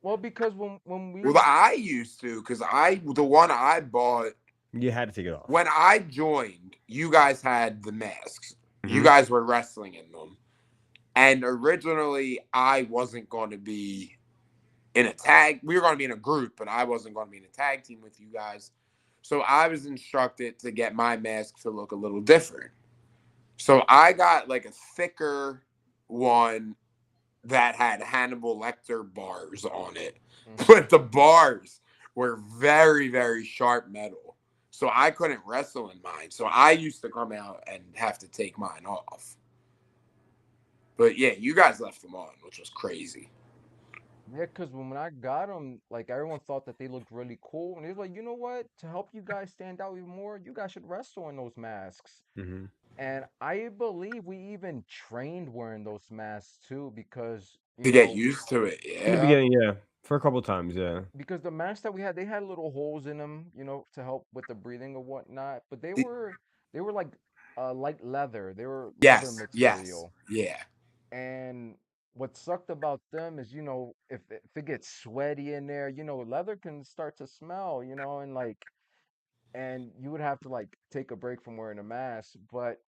A: well, because when
B: Well,
A: we
B: I used to, because the one I bought
C: You had to take it off.
B: when I joined, you guys had the masks. You
C: Hmm.
B: guys were wrestling in them. And originally, I wasn't going to be in a tag. We were going to be in a group, but I wasn't going to be in a tag team with you guys. So I was instructed to get my mask to look a little different. So I got like a thicker one that had Hannibal Lecter bars on it,
A: Mhm.
B: but the bars were very, very sharp metal. So I couldn't wrestle in mine. So I used to come out and have to take mine off. But yeah, you guys left them on, which was crazy.
A: Yeah, because when I got them, like everyone thought that they looked really cool, and he was like, you know what? To help you guys stand out even more, you guys should wrestle in those masks.
C: Hmm.
A: And I believe we even trained wearing those masks too, because
B: To get used to it,
C: In the
B: yeah.
A: yeah,
C: beginning, yeah, for a couple times, yeah.
A: because the masks that we had, they had little holes in them, to help with the breathing or whatnot. But they were like light leather. They were leather
B: Yes,
A: material.
B: yeah.
A: And what sucked about them is, if it gets sweaty in there, leather can start to smell, and you would have to like take a break from wearing a mask. But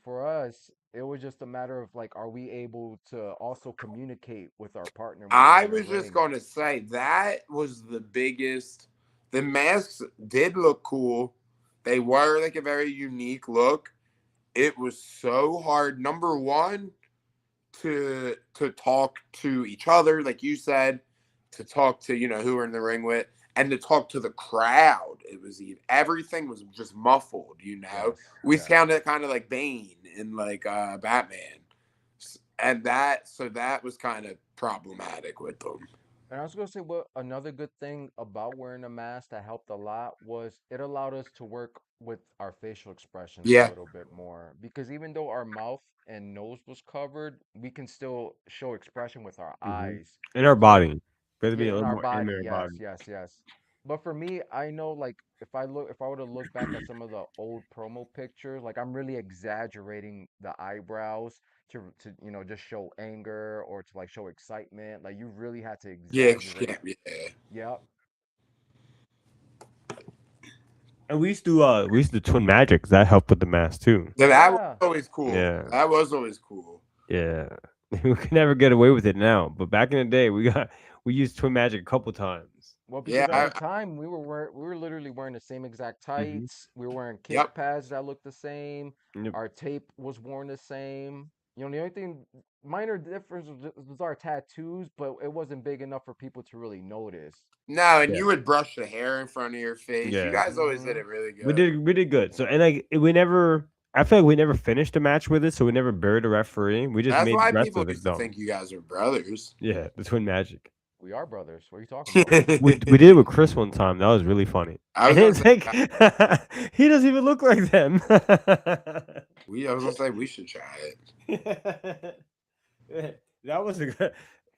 A: for us, it was just a matter of like, are we able to also communicate with our partner when we're
B: I
A: in the
B: was just
A: ring?
B: going to say that was the biggest. The masks did look cool. They were like a very unique look. It was so hard. Number one, to talk to each other, like you said, to talk to who we're in the ring with, and to talk to the crowd. It was everything was just muffled.
A: Yes,
B: We
A: yes.
B: sounded kind of like Bane in like Batman, and that was kind of problematic with them.
A: And I was gonna say, what another good thing about wearing a mask that helped a lot was it allowed us to work with our facial expressions a
B: Yeah,
A: little bit more. Because even though our mouth and nose was covered, we can still show expression with our
C: Hmm.
A: eyes.
C: In our
A: So
C: body, we have to
A: yeah,
C: be a
A: in
C: little
A: our
C: more in
A: body,
C: our
A: yes,
C: body.
A: yes, yes. But for me, I know like if I were to look back at some of the old promo pictures, like I'm really exaggerating the eyebrows to just show anger or to like show excitement. Like you really had to
B: yeah,
A: exaggerate.
B: yeah, yeah.
A: Yep.
C: And we used to do twin magic. That helped with the mask too.
B: So that was
A: Yeah.
B: always cool.
C: Yeah,
B: That was always cool.
C: yeah. We can never get away with it now, but back in the day, we used twin magic a couple times.
A: Well,
B: Yeah,
A: because at the time we were literally wearing the same exact
C: Hmm.
A: tights. We were wearing kick
B: yep.
A: pads that looked the same.
C: Yep.
A: Our tape was worn the same. The only thing minor difference was our tattoos, but it wasn't big enough for people to really notice.
B: No, and
C: Yeah,
B: you would brush the hair in front of your face. You
C: yeah.
B: guys always did
A: Hmm.
B: it really good.
C: We did good. So and like we never. I feel like we never finished a match with it, so we never buried a referee. We just
B: That's
C: made
B: why people
C: wrestlers look
B: used to
C: dumb.
B: think you guys were brothers.
C: Yeah, the twin magic.
A: We are brothers. What are you talking about?
C: We did it with Chris one time. That was really funny.
B: I
C: And
B: was gonna
C: it's
B: say
C: like he doesn't even look like them.
B: I was gonna say we should try it.
C: That was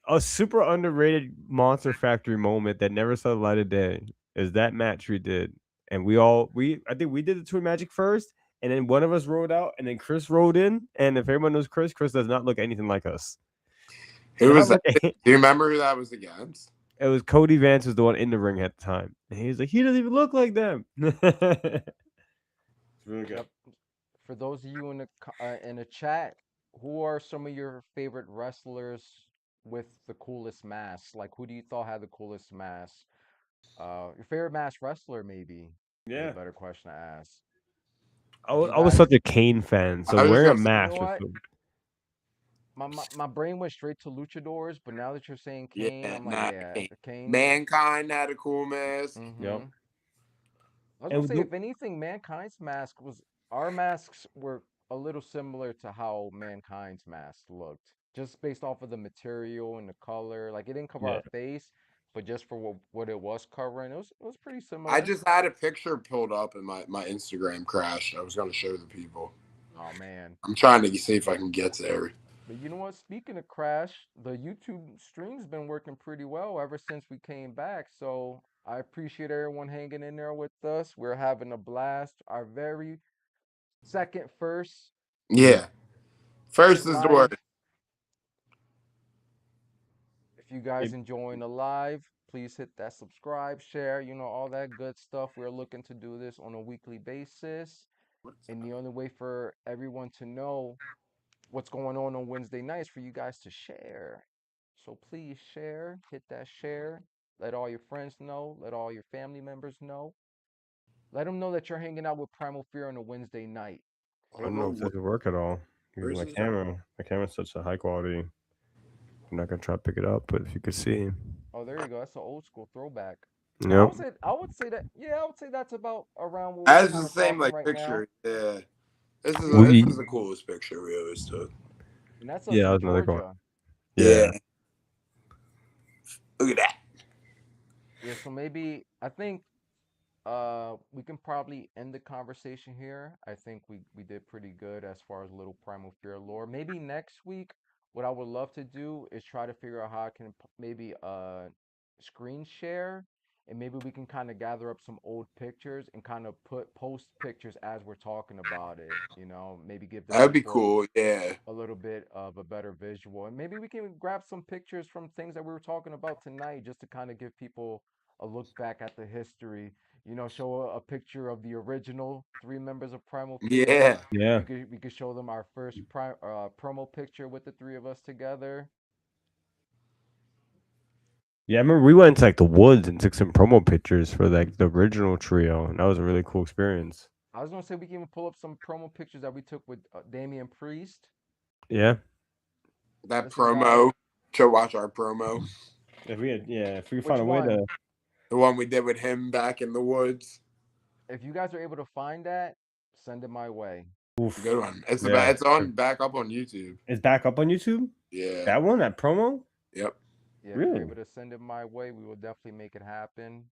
C: a super underrated Monster Factory moment that never saw the light of day. Is that match we did, and we I think we did the twin magic first, and then one of us rode out, and then Chris rode in. And if everyone knows Chris, Chris does not look anything like us.
B: Who
C: Not
B: was that?
C: like
B: Do you remember who that was against?
C: it was Cody Vance was the one in the ring at the time. And he was like, he doesn't even look like them. It's really good.
A: Yep. For those of you in the chat, who are some of your favorite wrestlers with the coolest masks? Like, who do you thought had the coolest mask? Your favorite masked wrestler, maybe, is a
C: Yeah.
A: better question to ask. Did you
C: I was
A: guys?
C: such a Kane fan, so
B: I was
C: wearing a
B: gonna say
A: You know
C: mask was
A: what?
C: so
A: My brain went straight to luchadors, but now that you're saying Kane,
B: yeah,
A: I'm like,
B: nah,
A: yeah,
B: Kane.
A: Kane.
B: Mankind had a cool mask.
C: yep.
A: Mm-hmm. I was
C: And
A: gonna
C: with
A: say, if anything, Mankind's mask was our masks were a little similar to how Mankind's mask looked, just based off of the material and the color. Like it didn't cover
C: yeah.
A: our face, but just for what it was covering, it was pretty
B: I
A: similar.
B: just had a picture pulled up and my Instagram crashed. I was gonna show the people.
A: Oh man.
B: I'm trying to see if I can get there.
A: But you know what? Speaking of Crash, the YouTube stream's been working pretty well ever since we came back. So I appreciate everyone hanging in there with us. We're having a blast. Our very first
B: Yeah. First is the
A: live.
B: word.
A: If you guys enjoying the live, please hit that subscribe, share, all that good stuff. We're looking to do this on a weekly basis. And the only way for everyone to know what's going on Wednesday nights for you guys to share. So please share, hit that share. Let all your friends know. Let all your family members know. Let them know that you're hanging out with Primal Fear on a Wednesday night.
C: I don't know if this will work at all. Because
B: Where's this?
C: my camera's such a high quality. I'm not gonna try to pick it up, but if you could see,
A: Oh, there you go. That's an old school throwback. I
C: yep.
A: would say I would say that I would say that's about around what we're
B: That's
A: kind
B: the
A: of
B: same
A: clocking
B: like
A: right now.
B: picture. Yeah. This
C: We
B: is the coolest picture we always took.
A: And that's us
C: yeah, that
A: in
C: was another one.
A: Georgia.
B: Yeah.
C: Yeah,
B: Look at that.
A: Yeah, so maybe I think we can probably end the conversation here. I think we did pretty good as far as little Primal Fear lore. Maybe next week, what I would love to do is try to figure out how I can maybe screen share, and maybe we can kind of gather up some old pictures and kind of post pictures as we're talking about it. Maybe give the
B: That'd be
A: people
B: cool. Yeah.
A: a little bit of a better visual. And maybe we can grab some pictures from things that we were talking about tonight just to kind of give people a look back at the history. Show a picture of the original three members of Primal Fear.
B: Yeah.
C: yeah,
A: We could show them our first promo picture with the three of us together.
C: yeah. I remember we went to like the woods and took some promo pictures for like the original trio, and that was a really cool experience.
A: I was gonna say we can even pull up some promo pictures that we took with Damian Priest.
C: Yeah,
B: That
A: Listen, guys,
B: promo. To watch our promo.
C: if we could
A: which
C: find a way
A: one?
C: to,
B: The one we did with him back in the woods.
A: If you guys are able to find that, send it my way.
C: oof,
B: Good one.
C: yeah,
B: It's on back up on YouTube.
C: it's back up on YouTube.
B: Yeah.
C: That one, that promo,
B: Yep.
A: Yeah, if you're
C: really?
A: able to send it my way, we will definitely make it happen.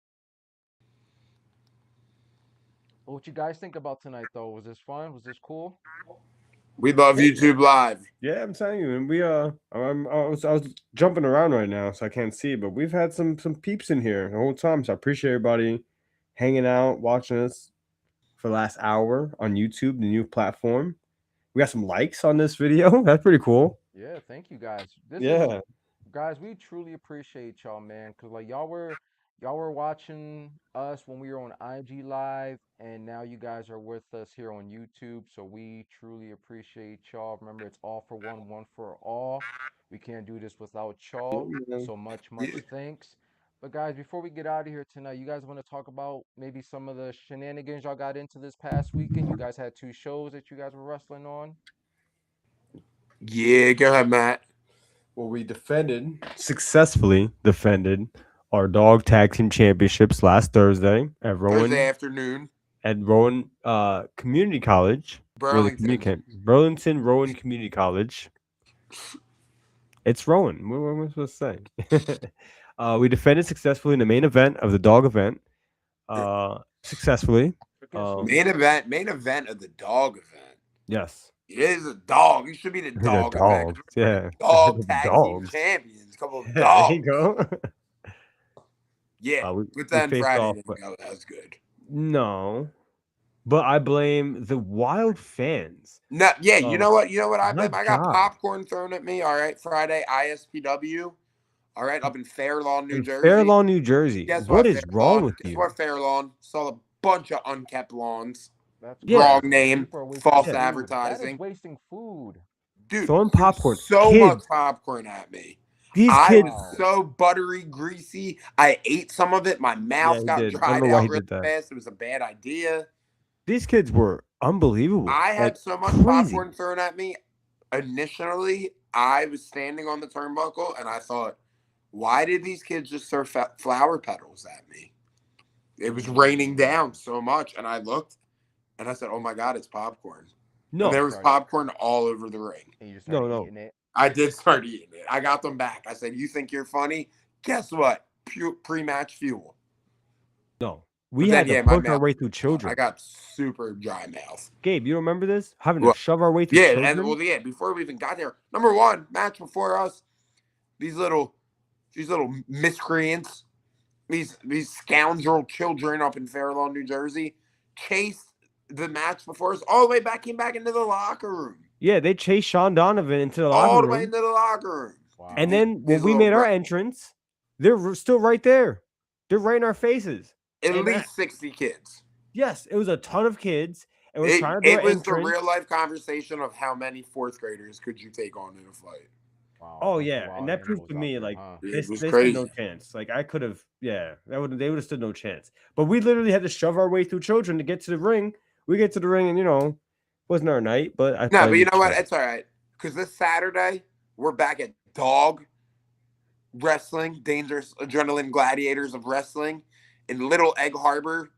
A: What you guys think about tonight, though? Was this fun? Was this cool?
B: We love YouTube Live.
C: Yeah, I'm telling you, and I was jumping around right now, so I can't see, but we've had some peeps in here the whole time. So I appreciate everybody hanging out, watching us for the last hour on YouTube, the new platform. We got some likes on this video. That's pretty cool.
A: Yeah, thank you guys.
C: Yeah,
A: Guys, we truly appreciate y'all, man, because like y'all were watching us when we were on IG Live, and now you guys are with us here on YouTube. So we truly appreciate y'all. Remember, it's all for one, one for all. We can't do this without y'all. So much, much
B: Yeah.
A: thanks. But guys, before we get out of here tonight, you guys want to talk about maybe some of the shenanigans y'all got into this past weekend? You guys had two shows that you guys were wrestling on.
B: Yeah, go ahead, Matt.
C: well, we successfully defended our dog tag team championships last Thursday at
B: Thursday afternoon.
C: Rowan Community College.
B: Burlington.
C: Burlington Rowan Community College. It's Rowan. What am I supposed to say? We defended successfully in the main event of the dog event. Successfully.
A: Against who?
B: Main event of the dog event.
C: Yes.
B: It is a dog. You should be the
C: The
B: dog event.
C: dogs. Yeah.
B: Dog
C: The
B: tag team
C: dogs.
B: champions. Couple of
C: Yeah, there you
B: dogs.
C: go.
B: Yeah.
C: We,
B: With
C: we
B: that
C: faced
B: Friday
C: off,
B: didn't
C: but
B: go as good.
C: no. But I blame the wild fans.
B: No, yeah, you know what? I
C: My
B: bet I got
C: God.
B: popcorn thrown at me. All right, Friday ISPW. All right, up in Fair Lawn, New
C: In
B: Jersey.
C: Fair Lawn, New Jersey.
B: Guess
C: What
B: what?
C: is wrong with you?
B: Fair Lawn saw a bunch of unkept lawns.
A: That's
C: Yeah.
B: Wrong
A: crazy.
B: name.
A: People are wasting
B: False
C: Yeah.
A: food. That is
B: advertising.
A: wasting food.
B: Dude,
C: Throwing
B: threw
C: popcorn.
B: so
C: Kids.
B: much popcorn at me.
C: These
B: I
C: kids.
B: was so buttery, greasy. I ate some of it. My
C: Yeah,
B: mouth
C: he
B: got
C: did. I
B: dried
C: remember why
B: out
C: he
B: really
C: did that.
B: fast. It was a bad idea.
C: These kids were unbelievable.
B: I had
C: Like,
B: so much
C: crazy.
B: popcorn thrown at me. Initially, I was standing on the turnbuckle and I thought, why did these kids just throw flower petals at me? It was raining down so much. And I looked and I said, oh my God, it's popcorn.
C: No.
B: And there was popcorn all over the ring.
A: And you just started
C: No.
A: eating it.
B: I did start eating it. I got them back. I said, you think you're funny? Guess what? Pre-match fuel.
C: No. We
B: But
C: had
B: then,
C: to
B: my
C: push our
B: mouth,
C: way through children.
B: I got super dry mouth.
C: Gabe, you remember this? Having to
B: Well,
C: shove our way through
B: Yeah,
C: children?
B: and yeah, before we even got there, number one, match before us, these little miscreants these scoundrel children up in Fair Lawn, New Jersey, chased the match before us all the way back, came back into the locker room.
C: Yeah, they chased Sean Donovan into the locker
B: All the way
C: room.
B: into the locker room.
C: And
A: Wow.
C: then when
B: These
C: we
B: little
C: made our
B: bro-
C: entrance, they're still right there. They're right in our faces.
B: at
C: And
B: least 60 kids.
C: yes, it was a ton of kids, and we're
B: It,
C: trying to do our
B: it was the
C: entrance.
B: real life conversation of how many fourth graders could you take on in a fight.
A: Wow.
C: Oh
A: Bunch of
C: yeah, and
A: wild
C: that proved
A: animals
C: to
A: out
C: me
A: there,
C: like
A: huh?
B: It was
C: they stood no
B: crazy.
C: chance. Like I could have, yeah, they would have stood no chance. But we literally had to shove our way through children to get to the ring. We get to the ring, and wasn't our night, but I
B: No,
C: thought
B: but you know what? It's all right. Because this Saturday, we're back at Dog Wrestling, Dangerous Adrenaline Gladiators of Wrestling in Little Egg Harbor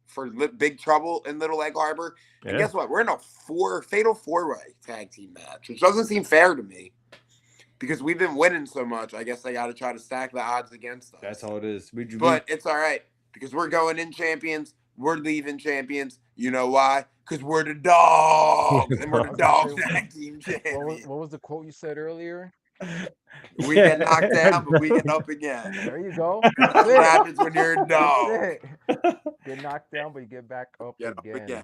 B: for Big Trouble in Little Egg Harbor. And
C: Yeah.
B: guess what? We're in a fatal four-way tag team match, which doesn't seem fair to me because we've been winning so much. I guess they got to try to stack the odds against us.
C: That's all it is.
B: But it's all right because we're going in champions. We're leaving champions. You know why? Because we're the dogs, and we're
A: I
B: the
A: was gonna
B: dog
A: say,
B: tag team champions.
A: what was the quote you said earlier?
B: We get knocked down, but we get up again.
A: There you go. That's
B: That's what
A: it.
B: happens when you're a
A: That's
B: dog.
A: it. Get knocked down, but you get back up
B: Get up again.
A: again.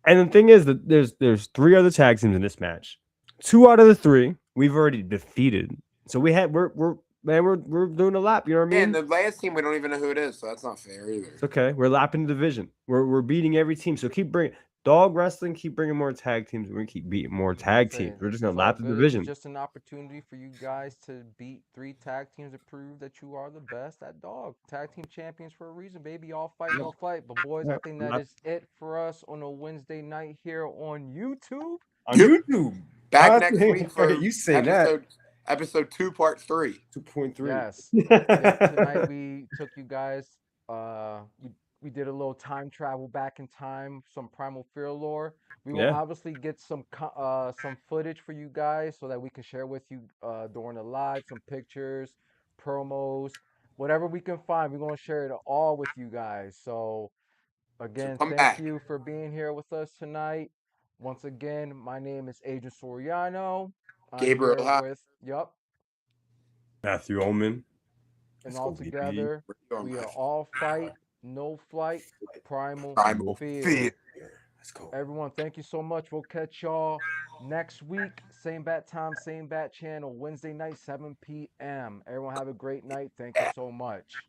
C: And the thing is that there's 3 other tag teams in this match. 2 out of the 3 we've already defeated. So we're doing a lap. You know what I mean?
B: And the last team, we don't even know who it is, so that's not fair either.
C: It's okay. We're lapping the division. We're beating every team. So keep bringing dog wrestling. Keep bringing more tag teams. We're gonna keep beating more tag teams. We're just gonna
A: It's all
C: lap the
A: good.
C: division.
A: It's just an opportunity for you guys to beat 3 tag teams to prove that you are the best at dog. Tag team champions for a reason, baby. All fight, no fight. But boys, I think that is it for us on a Wednesday night here on YouTube.
C: On YouTube.
B: Back next week for
C: you say that.
B: episode 2, part 3.
C: 2.3.
A: Yes. Tonight we took you guys. We did a little time travel back in time, some Primal Fear lore. We will
C: Yeah.
A: obviously get some footage for you guys so that we can share with you during the live, some pictures, promos, whatever we can find. We're gonna share it all with you guys. So
B: So
A: again,
B: come
A: thank
B: back.
A: you for being here with us tonight. Once again, my name is Adrien Soriano. I'm
B: Gabriel
A: here
B: Hodder.
A: with yup.
C: Matthew Omen.
A: And
C: Let's
A: all
C: go, baby.
A: together,
B: Where you
A: we
B: going,
A: are
B: Mike?
A: all fight, no flight, primal
B: Primal
A: fear.
B: Fear.
C: Let's go.
A: Everyone, thank you so much. We'll catch y'all next week. Same bat time, same bat channel, Wednesday night, 7 p.m. Everyone have a great night. Thank you so much.